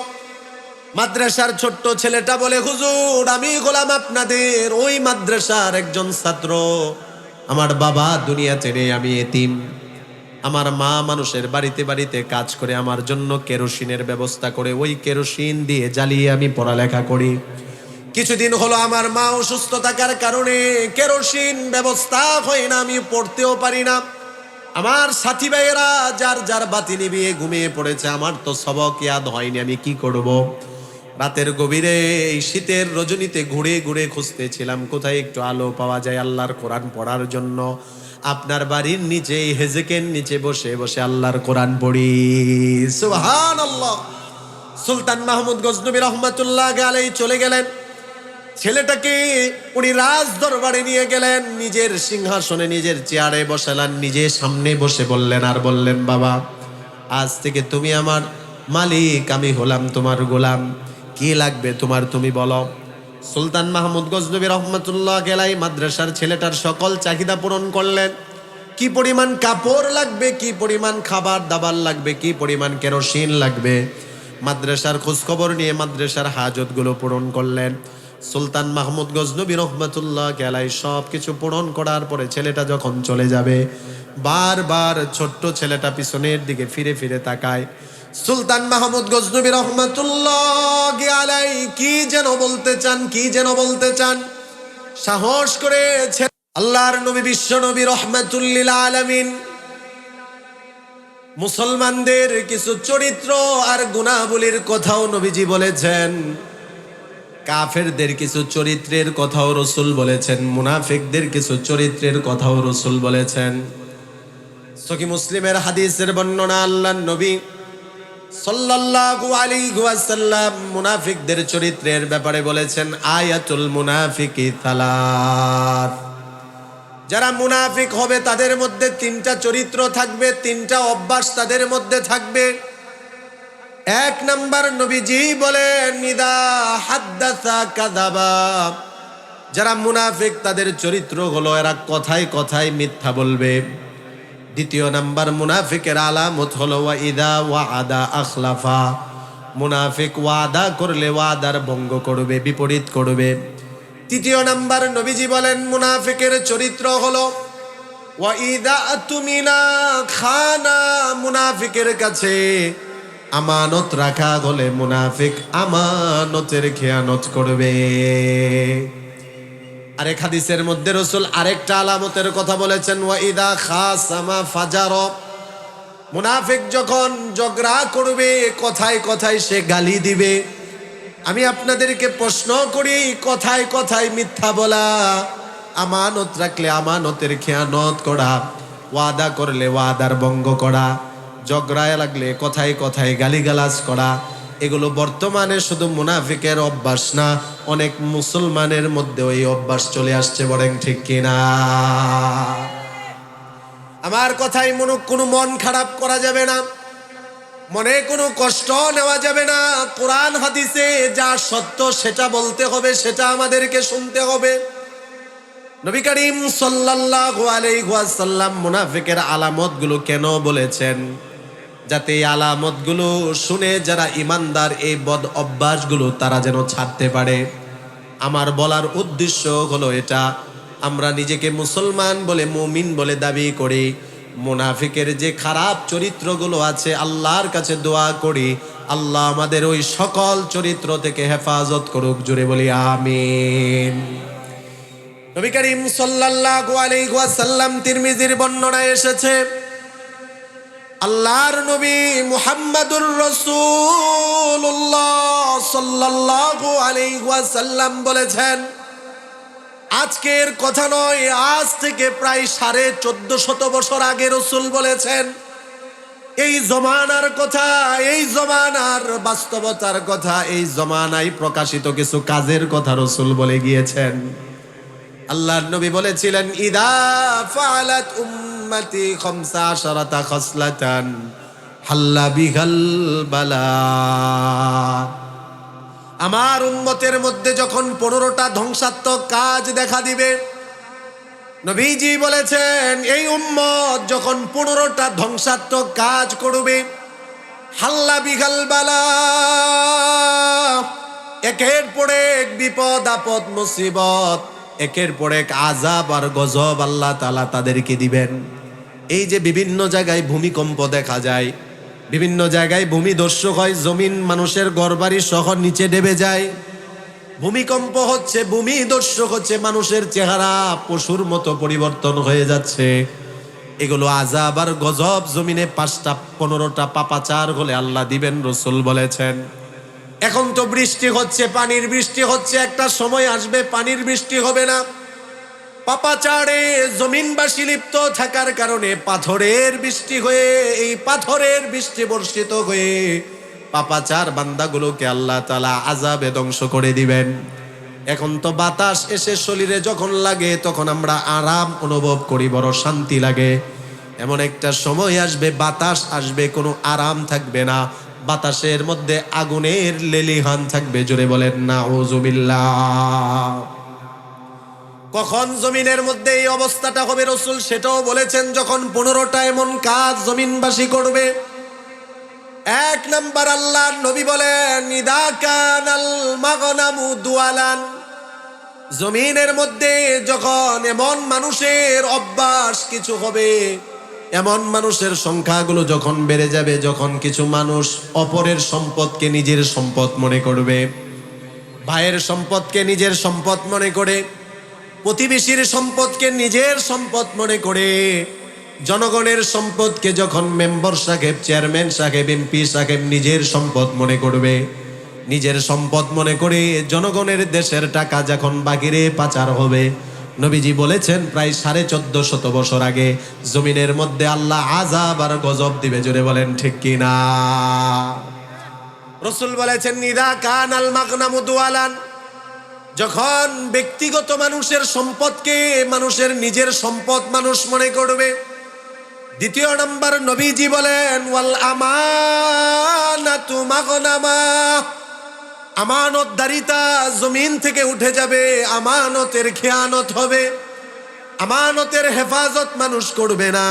মাদ্রাসার ছোট্ট ছেলেটা বলে, হুজুর আমি গোলাম আপনাদের ওই মাদ্রাসার একজন ছাত্র। আমার বাবা দুনিয়া ছেড়ে, আমি এতিম। আমার মা মানুষের বাড়িতে বাড়িতে কাজ করে আমার জন্য কেরোসিনের ব্যবস্থা করে, ওই কেরোসিন দিয়ে জ্বালিয়ে আমি পড়ালেখা করি। কিছুদিন হলো আমার মা অসুস্থ থাকার কারণে কেরোসিন ব্যবস্থা হয় না, আমি পড়তেও পারি না। আমার সাথী ভাইয়েরা যার যার বাতি নিভিয়ে ঘুমিয়ে পড়েছে, আমার তো সবক ইয়াদ হয়নি, আমি কি করব? রাতের গভীরে এই শীতের রজনীতে ঘুরে ঘুরে খুঁজতেছিলাম কোথায় একটু আলো পাওয়া যায় আল্লাহর কোরআন পড়ার জন্য। আপনার বাড়ির নিচে, হেজেকের নিচে বসে বসে আল্লাহর কোরআন পড়ি। সুবহানাল্লাহ। সুলতান মাহমুদ গজনবী রহমতুল্লাহ আলাইহি চলে গেলেন। ছেলেটাকে উনি রাজ দরবারে নিয়ে গেলেন, নিজের সিংহাসনে, নিজের চেয়ারে বসালেন, নিজের সামনে বসে বললেন, আর বললেন, বাবা আজ থেকে তুমি আমার মালিক, আমি হলাম তোমার গোলাম। কি লাগবে তোমার, তুমি বলো। সুলতান মাহমুদ গজনবী রহমতুল্লাহ আলাইহি মাদ্রাসার ছেলেটার সকল চাহিদা পূরণ করলেন। কি পরিমাণ কাপড় লাগবে, কি পরিমাণ খাবার দাবার লাগবে, কি পরিমাণ কেরোসিন লাগবে, মাদ্রাসার খোঁজখবর নিয়ে মাদ্রাসার হাজতগুলো পূরণ করলেন। সুলতান মাহমুদ গজনবী রহমতুল্লাহ আলাইহি সব কিছু পূরণ করার পরে ছেলেটা যখন চলে যাবে, বারবার ছোট্ট ছেলেটা পিছনের দিকে ফিরে ফিরে তাকায়। সুলতান মাহমুদ গজনবী রহমতুল্লাহ আলাইহি কি যেন বলতে চান, কি যেন বলতে চান। সাহস করে আল্লাহর নবী, বিশ্ব নবী রহমাতুল লিল আলামিন, মুসলমানদের কিছু চরিত্র আর গুনাহগুলির কথাও নবীজি বলেছেন। কাফেরদের কিছু চরিত্রের কথাও রসুল বলেছেন, মুনাফিকদের কিছু চরিত্রের কথাও রসুল বলেছেন। সহিহ মুসলিমের হাদিসের বর্ণনা, আল্লাহর নবী সাল্লাল্লাহু আলাইহি ওয়াসাল্লাম মুনাফিকদের চরিত্রের ব্যাপারে বলেছেন, আয়াতুল মুনাফিকি সালাত। যারা মুনাফিক হবে তাদের মধ্যে 3টা চরিত্র থাকবে, 3টা অভ্যাস তাদের মধ্যে থাকবে। 1 নাম্বার নবীজি বলেন, ইদা হাদ্দাসা কাযাবা। যারা মুনাফিক তাদের চরিত্র হলো এরা কথায় কথায় মিথ্যা বলবে। 2 নাম্বার মুনাফিকের আলামত হলো ওয়া ইদা ওয়াআদা আখলাফা। মুনাফিক ওয়াদা করলে ওয়াদার ভঙ্গ করবে, বিপরীত করবে। 3 নাম্বার নবীজি বলেন মুনাফিকের চরিত্র হলো ওয়া ইদা আতুমিনা খানা। মুনাফিকের কাছে আমানত রাখা হলে মুনাফিক আমানতের খেয়ানত করবে। আরেক হাদিসের মধ্যে রাসূল আরেকটা আলামতের কথা বলেছেন, ওয়া ইদা খাসামা ফাজার। মুনাফিক যখন ঝগড়া করবে, কথায় কথায় সে গালি দিবে। আমি আপনাদেরকে প্রশ্ন করি, কথায় কথায় মিথ্যা বলা, আমানত রাখলে আমানতের খেয়ানত করা, ওয়াদা করলে ওয়াদার ভঙ্গ করা, ঝগড়ায় লাগলে কথায় কথায় গালিগালাজ করা, এগুলো বর্তমানে শুধু মুনাফিকের অভ্যাস না, অনেক মুসলমানের মধ্যেও এই অভ্যাস চলে আসছে। বলেন ঠিক কিনা? আমার কথায় কোনো মন খারাপ করা যাবে না, মনে কোনো কষ্ট নেওয়া যাবে না। কোরআন হাদিসে যা সত্য সেটা বলতে হবে, সেটা আমাদেরকে শুনতে হবে। নবী করিম সাল্লাল্লাহু আলাইহি ওয়াসাল্লাম মুনাফিকের আলামতগুলো কেন বলেছেন? যাতে এই আলামতগুলো শুনে যারা ইমানদার এই বদ অভ্যাসগুলো তারা যেন ছাড়তে পারে। আমার বলার উদ্দেশ্য হলো এটা, আমরা নিজেকে মুসলমান বলে, মুমিন বলে দাবি করি, মুনাফিকের যে খারাপ চরিত্রগুলো আছে আল্লাহর কাছে দোয়া করি আল্লাহ আমাদের ওই সকল চরিত্র থেকে হেফাজত করুক। জোরে বলি আমিন। নবী করিম সাল্লাল্লাহু আলাইহি ওয়াসাল্লাম তিরমিজির বর্ণনায় এসেছে, আল্লাহর নবী মুহাম্মাদুর রাসূলুল্লাহ সাল্লাল্লাহু আলাইহি ওয়াসাল্লাম বলেছেন, আজকের কথা নয়, আজ থেকে প্রায় 1450 বছর আগে রাসূল বলেছেন, এই জমানার কথা, এই জমানার বাস্তবতার কথা, এই জমানায় প্রকাশিত কিছু কাজের কথা রাসূল বলে গিয়েছেন। আল্লাহর নবী বলেছিলেন, ইদা ফাআলাত উম্মতি 15 খাসলাতান হাল্লা বিহাল বালা। আমার উম্মতের মধ্যে যখন 15টা ধ্বংসাত্মক কাজ দেখা দিবে, নবীজি বলেছেন এই উম্মত যখন 15টা ধ্বংসাত্মক কাজ করবে, হাল্লা বিহাল বালা, একের পর এক বিপদ আপদ মুসিবত, একের পর এক আযাব আর গজব আল্লাহ তাআলা তাদেরকে দিবেন। এই যে বিভিন্ন জায়গায় ভূমিকম্প দেখা যায়, বিভিন্ন জায়গায় ভূমিধস হয়, জমিন মানুষের ঘরবাড়ি সহ নিচে ডেবে যায়, ভূমিকম্প হচ্ছে, ভূমিধস হচ্ছে, মানুষের চেহারা পশুর মতো পরিবর্তন হয়ে যাচ্ছে, এগুলো আযাব আর গজব জমিনে 5টা 15টা পাপাচার হলে আল্লাহ দিবেন, রাসূল বলেছেন। এখন তো বৃষ্টি হচ্ছে, পানির বৃষ্টি হচ্ছে, একটা সময় আসবে পানির বৃষ্টি হবে না। পাপাচারে জমিনবাসী লিপ্ত থাকার কারণে পাথরের বৃষ্টি হয়ে, এই পাথরের বৃষ্টি বর্ষিত হয়ে পাপাচার বান্দাগুলোকে আল্লাহ তাআলা আযাবে ধ্বংস করে দিবেন। এখন তো বাতাস এসে শরীরে যখন লাগে তখন আমরা আরাম অনুভব করি, বড় শান্তি লাগে। এমন একটা সময় আসবে, বাতাস আসবে, কোনো আরাম থাকবে না, বাতাসের মধ্যে আগুনের লেলিহান থাকবে। জোরে বলেন নাউযুবিল্লাহ। কখন জমিনের মধ্যে এই অবস্থাটা হবে রাসূল সেটাও বলেছেন, যখন 15টা এমন কাজ জমিনবাসী করবে। 1 নাম্বার, আল্লাহর নবী বলেন, ইদা কানাল মাগনামু দুয়ালান, জমিনের মধ্যে যখন এমন মানুষের অভ্যাস কিছু হবে, এমন মানুষের সংখ্যাগুলো যখন বেড়ে যাবে, যখন কিছু মানুষ অপরের সম্পদকে নিজের সম্পদ মনে করবে, ভাইয়ের সম্পদকে নিজের সম্পদ মনে করে, প্রতিবেশীর সম্পদকে নিজের সম্পদ মনে করে, জনগণের সম্পদকে যখন মেম্বার সাহেব, চেয়ারম্যান সাহেব, এমপি সাহেব নিজের সম্পদ মনে করবে, নিজের সম্পদ মনে করে জনগণের দেশের টাকা যখন বাহিরে পাচার হবে, নবীজি বলেছেন প্রায় 1450 বছর আগে জমিনের মধ্যে আল্লাহ আযাব আর গজব দিবে। জোরে বলেন ঠিক কিনা? রাসূল বলেছেন, ইদা কানাল মাগনামু দুয়ালান, যখন ব্যক্তিগত মানুষের সম্পদকে মানুষের নিজের সম্পদ মানুষ মনে করবে। 2 নাম্বার, নবীজি বলেন, ওয়াল আমানাতু মাগনামা, আমানতদারিতা জমিন থেকে উঠে যাবে, আমানতের খেয়ানত হবে, আমানতের হেফাজত মানুষ করবে না।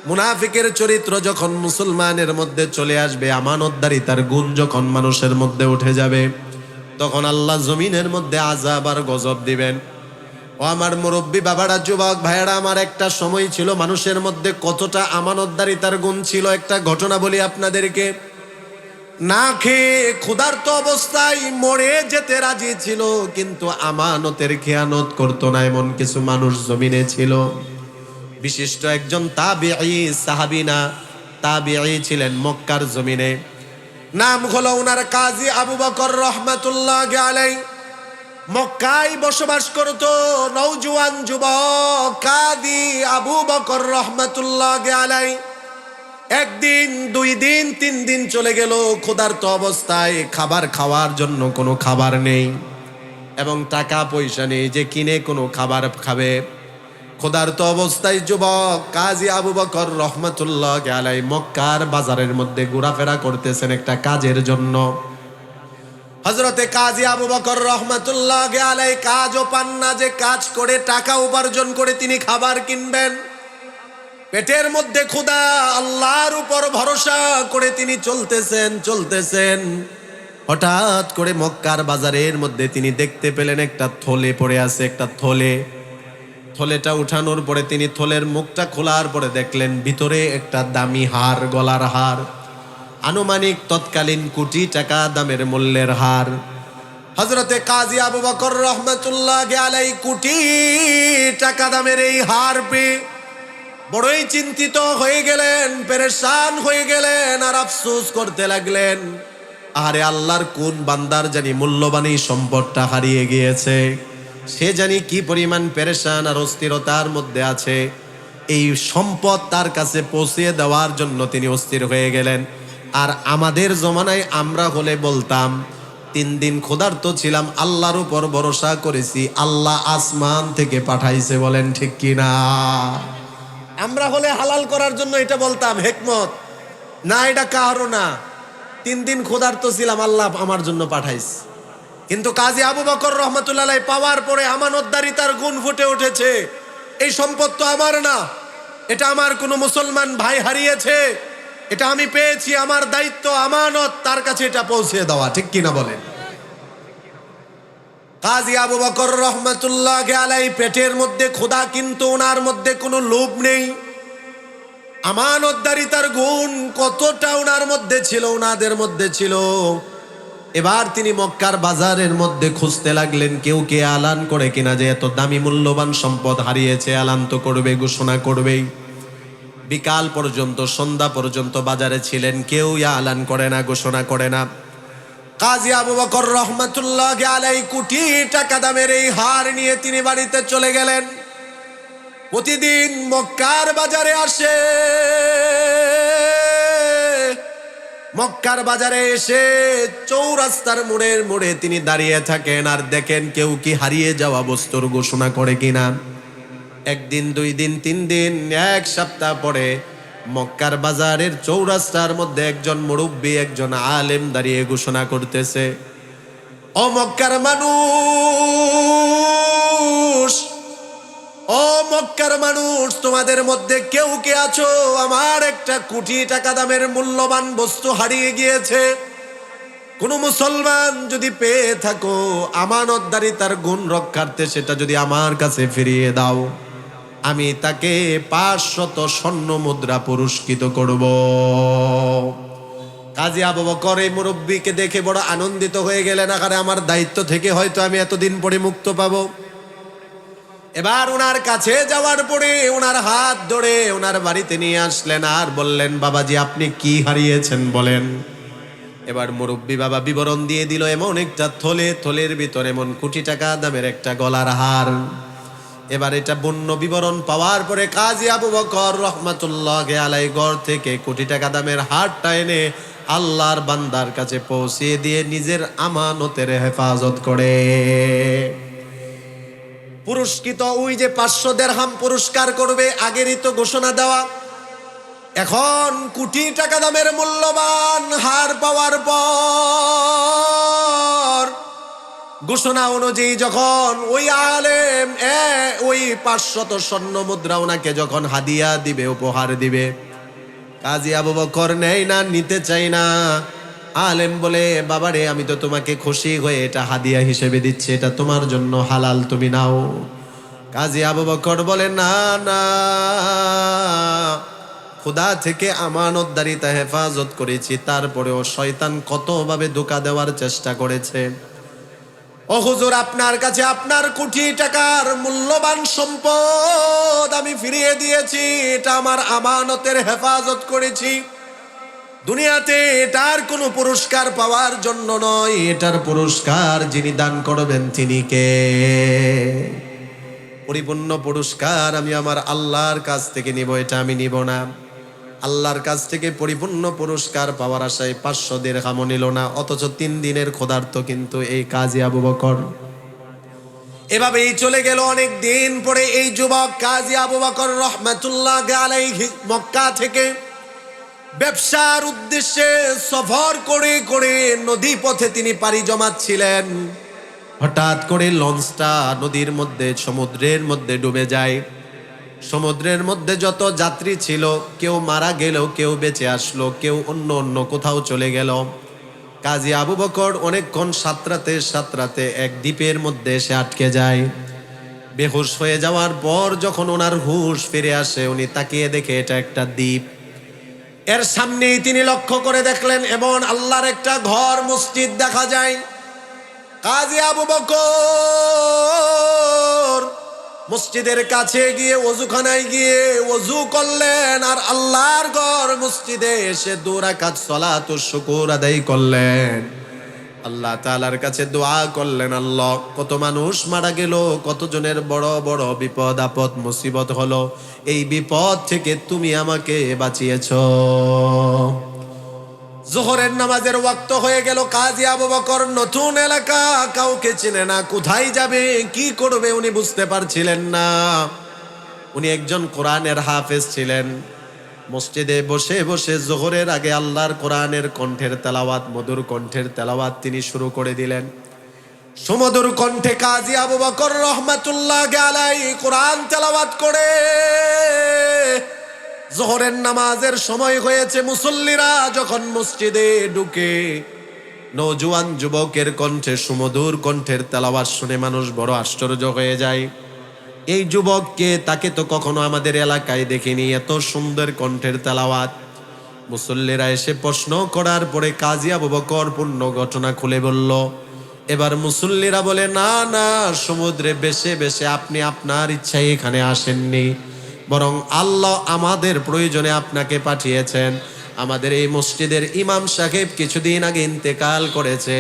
মুনাফিকের চরিত্র যখন মুসলমানের মধ্যে চলে আসবে, আমানতদারিতার গুণ যখন মানুষের মধ্যে উঠে যাবে, তখন আল্লাহ জমিনের মধ্যে আযাব আর গজব দিবেন। ও আমার মুরব্বী বাবারা, যুবক ভাইয়েরা, আমার একটা সময় ছিল মানুষের মধ্যে কতটা আমানতদারিতার গুণ ছিল। একটা ঘটনা বলি আপনাদেরকে। না খেয়ে ক্ষুধার্ত অবস্থায় মরে যেতে রাজি ছিল, কিন্তু আমানতের খেয়ানত করতো না এমন কিছু মানুষ জমিনে ছিল। বিশিষ্ট একজন তাবিঈ, সাহাবী না, তাবিঈ ছিলেন মক্কার জমিনে। নাম হলো ওনার কাজী আবু বকর রহমাতুল্লাহ আলাইহি। মক্কায় বসবাস করত নওজোয়ান যুবক কাজী আবু বকর রহমাতুল্লাহ আলাইহি। একদিন, 2 দিন, 3 দিন চলে গেল, ক্ষুধার্ত অবস্থায়, খাবার খাওয়ার জন্য কোনো খাবার নেই এবং টাকা পয়সা নেই যে কিনে কোনো খাবার খাবে। ক্ষুধার্ত অবস্থায় যুবক কাজী আবু বকর রহমাতুল্লাহ আলাইহি মক্কার বাজারের মধ্যে ঘোরাফেরা করতেছেন একটা কাজের জন্য। হযরতে কাজী আবু বকর রহমাতুল্লাহ আলাইহি কাজও পান না যে কাজ করে টাকা উপার্জন করে তিনি খাবার কিনবেন। পেটের মধ্যে ক্ষুধা, আল্লাহর উপর ভরসা করে তিনি চলতেছেন। হঠাৎ করে মক্কার বাজারের মধ্যে তিনি দেখতে পেলেন একটা থলে পড়ে আছে, একটা থলেটা উঠানোর পরে তিনি থলের মুখটা খোলার পরে দেখলেন ভিতরে একটা দামি হার, গলার হার, আনুমানিক তৎকালীন কোটি টাকা দামের মূল্যের হার। হযরতে কাজী আবু বকর রহমাতুল্লাহ আলাইহি কোটি টাকা দামের এই হার পেয়ে বড়ই চিন্তিত হয়ে গেলেন, পেরেশান হয়ে গেলেন, আর আফসোস করতে লাগলেন, আরে আল্লাহর কোন বান্দার জানি মূল্যবান এই সম্পদটা হারিয়ে গিয়েছে, সে জানি কি পরিমাণ পেরেশান আর অস্থিরতার মধ্যে আছে। এই সম্পদ তার কাছে পৌঁছে দেওয়ার জন্য তিনি অস্থির হয়ে গেলেন। আর আমাদের জমানায় আমরা হলে বলতাম, 3 দিন ক্ষুধার্ত ছিলাম, আল্লাহর উপর ভরসা করেছি, আল্লাহ আসমান থেকে পাঠাইছে। বলেন ঠিক কিনা? আমরা হলে হালাল করার জন্য এটা বলতাম, হিকমত না, এটা কারো না, 3 দিন ক্ষুধার্ত ছিলাম, আল্লাহ আমার জন্য পাঠাইছে। কিন্তু কাজী আবু বকর রহমাতুল্লাহ আলাইহি পাওয়ার পরে আমানতদারিতার গুণ ফুটে উঠেছে। এই সম্পদ তো আমার না, এটা আমার কোনো মুসলমান ভাই হারিয়েছে, এটা আমি পেয়েছি, আমার দায়িত্ব, আমানত তার কাছে এটা পৌঁছে দেওয়া। ঠিক কিনা বলেন? কাজী আবু বকর রহমাতুল্লাহ আলাইহি পেটের মধ্যে ক্ষুধা, কিন্তু ওনার মধ্যে কোনো লোভ নেই। আমানতদারিতার গুণ কতটা ওনার মধ্যে ছিল, ওনাদের মধ্যে ছিল। এবার তিনি মক্কার বাজারের মধ্যে খুঁজতে লাগলেন, কেউ কে আলান করে কিনা যে এত দামি মূল্যবান সম্পদ হারিয়েছে, আলান তো করবে, ঘোষণা করবেই। বিকাল পর্যন্ত, সন্ধ্যা পর্যন্ত বাজারে ছিলেন, কেউ আলান করে না, ঘোষণা করে না। কাজী আবু বকর রহমাতুল্লাহ আলাইহি কোটি টাকা দামের এই হার নিয়ে তিনি বাড়িতে চলে গেলেন। প্রতিদিন মক্কার বাজারে আসে, মক্কার বাজারে এসে চৌরাস্তার মোড়ের মোড়ে তিনি দাঁড়িয়ে থাকেন আর দেখেন কেউ কি হারিয়ে যাওয়া বস্তুর ঘোষণা করে কিনা। 1 দিন, 2 দিন, 3 দিন, 1 সপ্তাহ পরে মক্কার বাজারের চৌরাস্তার মধ্যে একজন মুরব্বী, একজন আলেম দাঁড়িয়ে ঘোষণা করতেছে, ও মক্কার মানুষ, ও মক্কার মানুষ, তোমাদের মধ্যে কেউ কে আছো, আমার একটা কোটি টাকা দামের মূল্যবান বস্তু হারিয়ে গিয়েছে। কোন মুসলমান যদি পেয়ে থাকো, আমানতদারিতার গুণ রক্ষার্থে সেটা যদি আমার কাছে ফিরিয়ে দাও, আমি তাকে 500 স্বর্ণ মুদ্রা পুরস্কৃত করব। কাজী আবু বকর এই মুরব্বীকে দেখে বড় আনন্দিত হয়ে গেলেন, আরে আমার দায়িত্ব থেকে হয়তো আমি এতদিন পরে মুক্ত পাবো। এবার ওনার কাছে যাওয়ার পরে ওনার হাত ধরে ওনার বাড়িতে নিয়ে আসলেন আর বললেন, বাবাজি আপনি কি হারিয়েছেন বলেন। এবার মুরব্বী বাবা বিবরণ দিয়ে দিল, এমন একটা থলের ভিতর এমন কোটি টাকা দামের একটা গলার হার। এবার এটা বন্য বিবরণ পাওয়ার পরে কাজী আবু বকর রহমাতুল্লাহ আলাইহি ঘর থেকে কোটি টাকা দামের হারটা এনে আল্লাহর বান্দার কাছে পৌঁছে দিয়ে নিজের আমানতের হেফাজত করে। পুরস্কৃত ওই যে 500 দিরহাম পুরস্কার করবে, আগেরই তো ঘোষণা দেওয়া। এখন কোটি টাকা দামের মূল্যবান হার পাওয়ার পর ঘোষণা অনুযায়ী যখন ওই আলেম ওই 500 স্বর্ণ মুদ্রা ওনাকে যখন হাদিয়া দিবে, উপহার দিবে, কাজী আবু বকর নেই না, নিতে চাই না। আলেম বলে, বাবারে আমি তো তোমাকে খুশি হয়ে এটা হাদিয়া হিসেবে দিচ্ছি, এটা তোমার জন্য হালাল, তুমি নাও। কাজী আবু বকর বলে, না না, খোদা থেকে আমানতদারিতা হেফাজত করেছি, তারপরেও শয়তান কতভাবে ধোঁকা দেওয়ার চেষ্টা করেছে। ও হুজুর, আপনার কাছে আপনার কোটি টাকার মূল্যবান সম্পদ আমি ফিরিয়ে দিয়েছি, এটা আমার আমানতের হেফাজত করেছি। দুনিয়াতে এটার কোনো পুরস্কার পাওয়ার জন্য নয়, এটার পুরস্কার যিনি দান করবেন তিনি কে? পরিপূর্ণ পুরস্কার আমি আমার আল্লাহর কাছ থেকে নিব, এটা আমি নিব না। আল্লাহর কাছ থেকে পরিপূর্ণ পুরস্কার পাওয়ার আশায় 500 দিরহামও নিল না, অথচ 3 দিনের ক্ষুধার্ত কিন্তু এই কাজী আবু বকর। এভাবেই চলে গেল। অনেক দিন পরে এই যুবক কাজী আবু বকর রহমাতুল্লাহ আলাইহি মক্কা থেকে ব্যবসার উদ্দেশ্যে সফর করে করে নদী পথে তিনি পাড়ি জমাচ্ছিলেন। হঠাৎ করে লঞ্চটা নদীর মধ্যে, সমুদ্রের মধ্যে ডুবে যায়। সমুদ্রের মধ্যে যত যাত্রী ছিল, কেউ মারা গেল, কেউ বেঁচে আসলো, কেউ অন্য অন্য কোথাও চলে গেল। কাজী আবু বকর অনেকক্ষণ সাঁতরাতে এক দ্বীপের মধ্যে এসে আটকে যায়। বেহুশ হয়ে যাওয়ার পর যখন ওনার হুঁশ ফিরে আসে, উনি তাকিয়ে দেখে এটা একটা দ্বীপ। এর সামনেই তিনি লক্ষ্য করে দেখলেন এমন আল্লাহর একটা ঘর, মসজিদ দেখা যায়। কাজী আবু বকর মসজিদের কাছে গিয়ে, ওযুখানায় গিয়ে ওযু করলেন, আর আল্লাহর ঘর মসজিদে এসে 2 রাকাত সালাতুশ শুকর আদায় করলেন। আল্লাহ তাআলার কাছে দোয়া করলেন, আল্লাহ, কত মানুষ মারা গেল, কতজনের বড় বড় বিপদ আপদ মুসিবত হলো, এই বিপদ থেকে তুমি আমাকে বাঁচিয়েছো। যোহরের নামাজের ওয়াক্ত হয়ে গেল। কাজী আবু বকর নতুন এলাকা, কাউকে চেনে না, কোথায় যাবে কি করবে উনি বুঝতে পারছিলেন না। উনি একজন কোরআনের হাফেজ ছিলেন। মসজিদে বসে বসে যোহরের আগে আল্লাহর কোরআনের কণ্ঠের তেলাওয়াত, মধুর কণ্ঠের তেলাওয়াত তিনি শুরু করে দিলেন। সুমধুর কণ্ঠে কাজী আবু বকর রহমাতুল্লাহ আলাইহি কোরআন তেলাওয়াত করে যোহরের নামাজের সময় হয়েছে। মুসল্লিরা যখন মসজিদে ঢুকে, নওজোয়ান যুবকের কণ্ঠে, সুমধুর কণ্ঠের তেলাওয়াত শুনে মানুষ বড় আশ্চর্য হয়ে যায়। এই যুবককে, তাকে তো কখনো আমাদের এলাকায় দেখিনি, এত সুন্দর কণ্ঠের তেলাওয়াত। মুসল্লিরা এসে প্রশ্ন করার পরে কাজী আবু বকর পূর্ণ ঘটনা খুলে বলল। এবার মুসল্লিরা বলে, না না, সমুদ্রে বেশে বেশে আপনি আপনার ইচ্ছায় এখানে আসেননি, বরং আল্লাহ আমাদের প্রয়োজনে আপনাকে পাঠিয়েছেন। আমাদের এই মসজিদের ইমাম সাহেব কিছুদিন আগে ইন্তেকাল করেছে,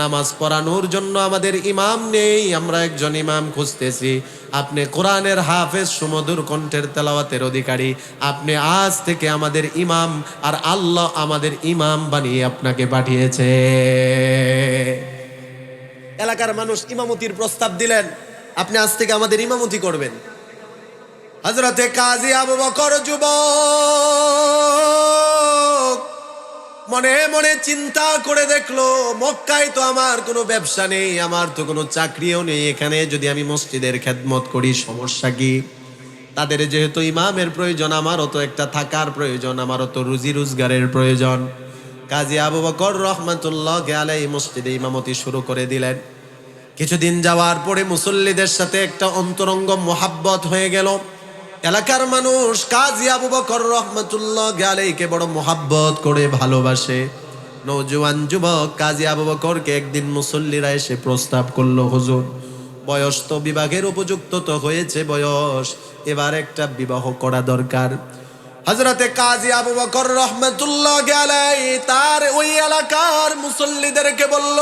নামাজ পড়ানোর জন্য আমাদের ইমাম নেই, আমরা একজন ইমাম খুঁজতেছি। আপনি কোরআনের হাফেজ, সুমধুর কণ্ঠের তেলাওয়াতের অধিকারী, আপনি আজ থেকে আমাদের ইমাম, আর আল্লাহ আমাদের ইমাম বানিয়ে আপনাকে পাঠিয়েছে। এলাকার মানুষ ইমামতির প্রস্তাব দিলেন, আপনি আজ থেকে আমাদের ইমামতি করবেন। হযরতে কাজী আবু বকর যুবক মনে মনে চিন্তা করে দেখলো, মক্কায় তো আমার কোনো ব্যবসা নেই, আমার তো কোনো চাকরিও নেই, এখানে যদি আমি মসজিদের খেদমত করি সমস্যা কি? তাদের যেহেতু ইমামের প্রয়োজন, আমারও তো একটা থাকার প্রয়োজন, আমারও তো রুজি রোজগারের প্রয়োজন। কাজী আবু বকর রহমাতুল্লাহ আলাইহি মসজিদে ইমামতি শুরু করে দিলেন। কিছুদিন যাওয়ার পরে মুসল্লিদের সাথে একটা অন্তরঙ্গ মোহাব্বত হয়ে গেল। এলাকার মানুষ কাজী আবু বকর রহমাতুল্লাহ আলাইহিকে বড় মোহাব্বত করে ভালোবাসে। নওজোয়ান যুবক কাজী আবু বকরকে একদিন মুসল্লিরা এসে প্রস্তাব করলো, হুজুর, বয়স তো বিবাহের উপযুক্ত তো হয়েছে বয়স, এবার একটা বিবাহ করা দরকার। হযরতে কাজী আবু বকর রহমাতুল্লাহ আলাইহি তার ওই এলাকার মুসল্লিদেরকে বলল,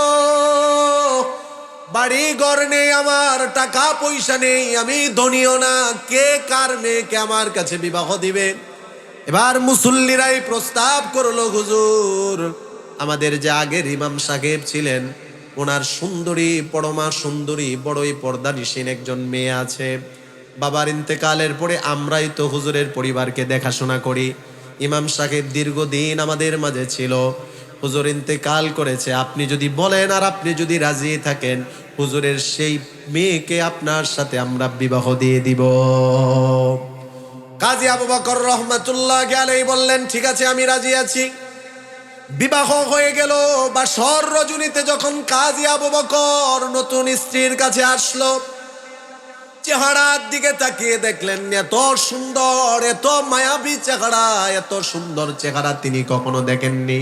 বাড়ি ঘর নেই আমার, টাকা পয়সা নেই, আমি ধনীও না, কে কার মেয়েকে আমার কাছে বিবাহ দিবে? এবার মুসল্লিরাই প্রস্তাব করলো, হুজুর, আমাদের যে আগের ইমাম সাহেব ছিলেন, ওনার সুন্দরী, পরমা সুন্দরী, বড়ই পর্দানিসীন একজন মেয়ে আছে। বাবার ইন্তেকালের পরে আমরাই তো হুজুরের পরিবারকে দেখাশোনা করি। ইমাম সাহেব দীর্ঘদিন আমাদের মাঝে ছিল, হুজুর ইন্তেকাল করেছে, আপনি যদি বলেন আর আপনি যদি রাজি থাকেন, হুজুরের সেই মেয়েকে আপনার সাথে আমরা বিবাহ দিয়ে দিব। কাজী আবু বকর রহমাতুল্লাহ আলাইহি বললেন, ঠিক আছে, আমি রাজি আছি। বিবাহ হয়ে গেল। বাসর রজনীতে যখন কাজী আবু বকর নতুন স্ত্রীর কাছে আসলো, চেহারার দিকে তাকিয়ে দেখলেন এত সুন্দর, এত মায়াবী চেহারা, এত সুন্দর চেহারা তিনি কখনো দেখেননি।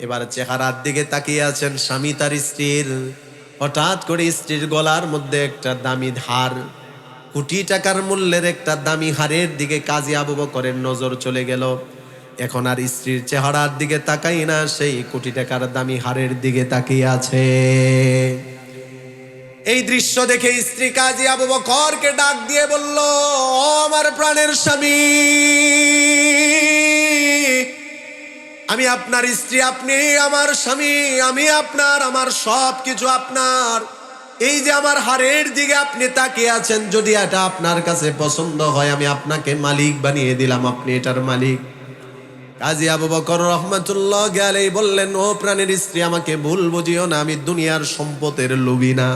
এবার চেহারার দিকে তাকিয়ে আছেন স্বামী তার স্ত্রীর। হঠাৎ করে স্ত্রীর গলার মধ্যে একটা দামি হার, কোটি টাকার মূল্যের একটা দামি হারের দিকে কাজী আবু বকরের নজর চলে গেল। এখন আর স্ত্রীর চেহারার দিকে তাকাই না, সেই কোটি টাকার দামি হারের দিকে তাকিয়ে আছে। এই দৃশ্য দেখে স্ত্রী কাজী আবু বকরকে ডাক দিয়ে বলল, ও আমার প্রাণের স্বামী, আমি আপনার স্ত্রী, আপনি আমার স্বামী, আমি আপনার, আমার সব কিছু আপনার। এই যে আমার হারের দিকে আপনি তাকিয়ে আছেন, যদি এটা আপনার কাছে পছন্দ হয় আমি আপনাকে মালিক বানিয়ে দিলাম, আপনি এটার মালিক। কাজী আবু বকর রহমাতুল্লাহ আলাইহি বললেন, ও প্রাণের স্ত্রী, আমাকে ভুল বুঝিও না, আমি দুনিয়ার সম্পদের লোভী না।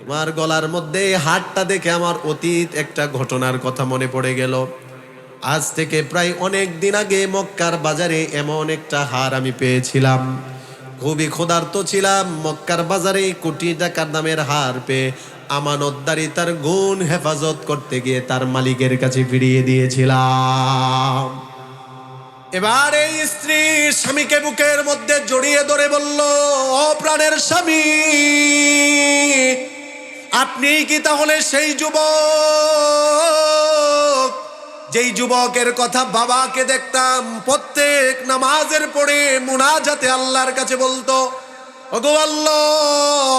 তোমার গলার মধ্যে হারটা দেখে আমার অতীত একটা ঘটনার কথা মনে পড়ে গেল। আজ থেকে প্রায় অনেক দিন আগে মক্কার বাজারে এমন একটা হার আমি পেয়েছিলাম। খুবই ক্ষুধার্ত ছিলাম, মক্কার বাজারে কোটি টাকার দামের হার পেয়ে আমানতদারিতার গুণ হেফাজত করতে গিয়ে তার মালিকের কাছে ফিরিয়ে দিয়েছিলাম। এবার এই স্ত্রী স্বামীকে বুকের মধ্যে জড়িয়ে ধরে বলল, ও প্রাণের স্বামী, আপনি কি তাহলে সেই যুবক, যেই যুবকের কথা বাবাকে দেখতাম প্রত্যেক নামাজের পরে মুনাজাতে আল্লাহর কাছে বলতো, ওগো আল্লাহ,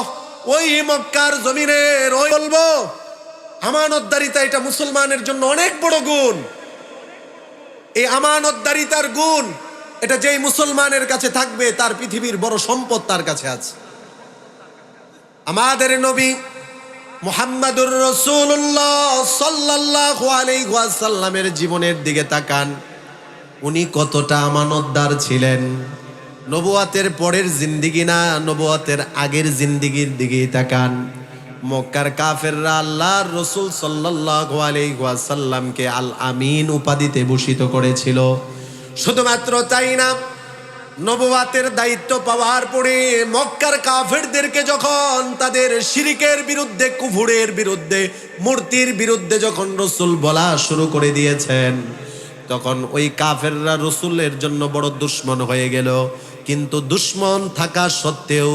ওই মক্কার জমিনের ওই বলবো আমানতদারিতা, এটা মুসলমানের জন্য অনেক বড় গুণ। এই আমানতদারিতার গুণ, এটা যেই মুসলমানের কাছে থাকবে তার পৃথিবীর বড় সম্পদ তার কাছে আছে। আমাদের নবী মুহাম্মাদুর রাসূলুল্লাহ সাল্লাল্লাহু আলাইহি ওয়াসাল্লামের জীবনের দিকে তাকান, উনি কতটা আমানতদার ছিলেন। নবুয়াতের পরের জিন্দেগি না, নবুয়াতের আগের জিন্দেগির দিকেই তাকান। মক্কার কাফেররা আল্লাহর রাসূল সাল্লাল্লাহু আলাইহি ওয়াসাল্লামকে আল আমিন উপাধিতে ভূষিত করেছিল। শুধুমাত্র তাই না, নবুয়াতের দায়িত্ব পাওয়ার পরে মক্কার কাফেরদেরকে যখন তাদের শিরকের বিরুদ্ধে, কুফুরের বিরুদ্ধে, মূর্তির বিরুদ্ধে যখন রাসূল বলা শুরু করে দিয়েছেন, তখন ওই কাফেররা রাসূলের জন্য বড় দুশমন হয়ে গেল। কিন্তু দুশমন থাকা সত্ত্বেও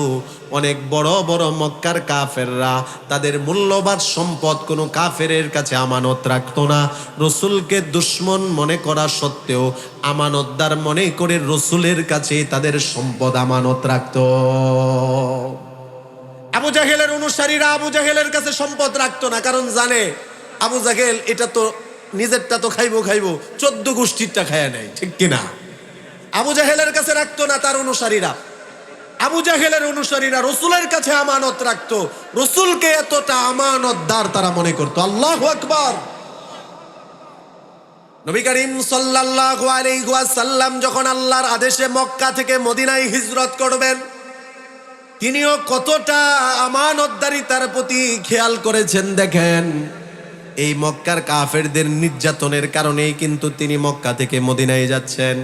অনেক বড় বড় মক্কার কাফেররা তাদের মূল্যবান সম্পদ কোনো কাফেরের কাছে আমানত রাখতো না। রাসূলকে দুশমন মনে করা সত্ত্বেও আমানতদার মনে করে রাসূলের কাছে তাদের সম্পদ আমানত রাখতো। আবু জাহেলের অনুসারীরা আবু জাহেলের কাছে সম্পদ রাখতো না, কারণ জানে আবু জাহেল এটা তো নিজেরটা তো খাইবো 14 গোষ্ঠীরটা খায়া নেয়, ঠিক কিনা? আবু জাহেলের কাছে রাখতো না তার অনুসারীরা। আবু জাহেলের অনুসারীরা রাসূলের কাছে আমানত রাখতো, রাসূলকে এতটা আমানতদার তারা মনে করতো। আল্লাহু আকবার। নবী করিম সাল্লাল্লাহু আলাইহি ওয়াসাল্লাম যখন আল্লাহর আদেশে মক্কা থেকে মদিনায় হিজরত করবেন, তিনিও কতটা আমানতদারিতার প্রতি খেয়াল করেছেন দেখেন। এই মক্কার কাফেরদের নির্যাতনের কারণেই কিন্তু তিনি মক্কা থেকে মদিনায় যাচ্ছেন।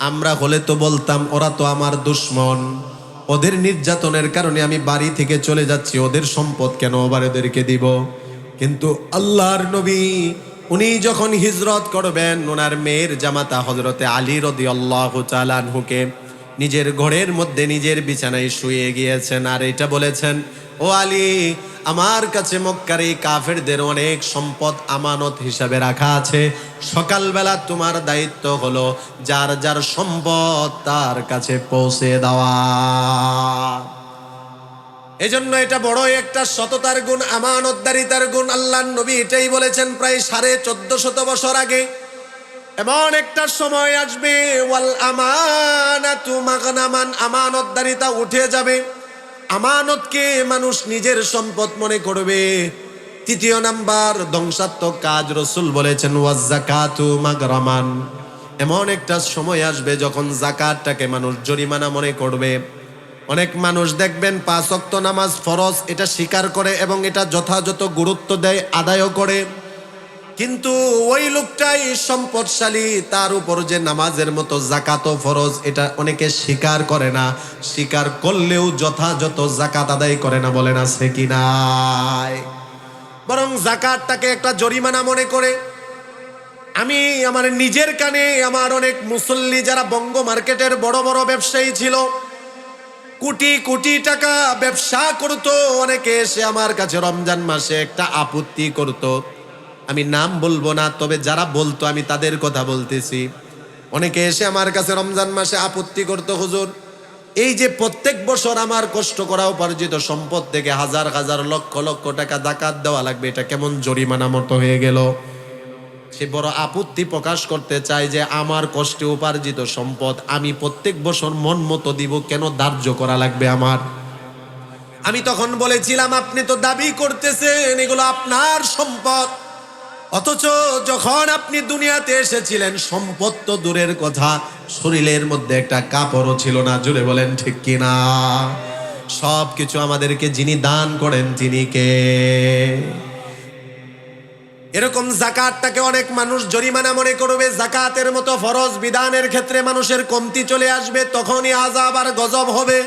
আমরা হলে তো বলতাম ওরা তো আমার দুশমন, ওদের নির্যাতনের কারণে আমি বাড়ি থেকে চলে যাচ্ছি, ওদের সম্পদ কেন আবার ওদেরকে দিব। কিন্তু আল্লাহর নবী উনি যখন হিজরত করবেন, ওনার মেয়ের জামাতা হযরতে আলী রাদিয়াল্লাহু তাআলা আনহুকে নিজের ঘরের মধ্যে নিজের বিছানায় শুয়ে গিয়েছেন, আর এটা বলেছেন, ও আলী, আমার কাছে মক্কার এই কাফেরদের অনেক সম্পদ আমানত হিসাবে রাখা আছে, সকালবেলা তোমার দায়িত্ব হলো যার যার সম্পদ তার কাছে পৌঁছে দেওয়া। এজন্য এটা বড় একটা সততার গুণ, আমানতদারিতার গুণ। আল্লাহর নবী এটাই বলেছেন প্রায় 1450 বছর আগে, এমন একটা সময় আসবে ওয়াল আমানাতু মাগনামান, আমানতদারিতা উঠে যাবে, আমানতকে মানুষ নিজের সম্পদ মনে করবে। তৃতীয় নাম্বার ধ্বংসাত্মক কাজ, রাসূল বলেছেন ওয়াজ যাকাতু মাগরামান, এমন একটা সময় আসবে যখন যাকাতটাকে মানুষ জরিমানা মনে করবে। অনেক মানুষ দেখবেন 5 ওয়াক্ত নামাজ ফরজ এটা স্বীকার করে এবং এটা যথাযথ গুরুত্ব দেয়, আদায় করে, কিন্তু ওই লোকটাই সম্পদশালী, তার উপর যে নামাজের মতো যাকাত ফরজ এটা অনেকে স্বীকার করে না, স্বীকার করলেও যথাযথ যাকাত আদায় করে না। বলেন আছে কি নাই? বরং জাকাতটাকে একটা জরিমানা মনে করে আমি আমার নিজের কানে আমার অনেক মুসল্লি যারা বঙ্গ মার্কেটের বড় বড় ব্যবসায়ী ছিল, কোটি কোটি টাকা ব্যবসা করত, অনেকে এসে আমার কাছে রমজান মাসে একটা আপত্তি করত। আমি নাম বলবো না, তবে যারা বলতো আমি তাদের কথা বলতেছি। অনেকে এসে আমার কাছে রমজান মাসে আপত্তি করত, হুজুর এই যে প্রত্যেক বছর আমার কষ্ট করা উপার্জিত সম্পদ থেকে হাজার হাজার লক্ষ লক্ষ টাকা যাকাত দেওয়া লাগবে, এটা কেমন জরিমানা মতো হয়ে গেল। সে বড় আপত্তি প্রকাশ করতে চায় যে আমার কষ্টে উপার্জিত সম্পদ আমি প্রত্যেক বছর মন মতো দিব, কেন ধার্য করা লাগবে আমার। আমি তখন বলেছিলাম আপনি তো দাবি করতেছেন এগুলো আপনার সম্পদ, অথচ যখন আপনি দুনিয়াতে এসেছিলেন সম্পদ তো দূরের কথা, শরীরের মধ্যে একটা কাপড়ও ছিল না। জুড়ে বলেন ঠিক কিনা? সব কিছু আমাদেরকে যিনি দান করেন তিনি কে? এরকম জাকাতটাকে অনেক মানুষ জরিমানা মনে করবে, জাকাতের মতো ফরজ বিধানের ক্ষেত্রে মানুষের কমতি চলে আসবে, তখনই আযাব আর গজব হবে।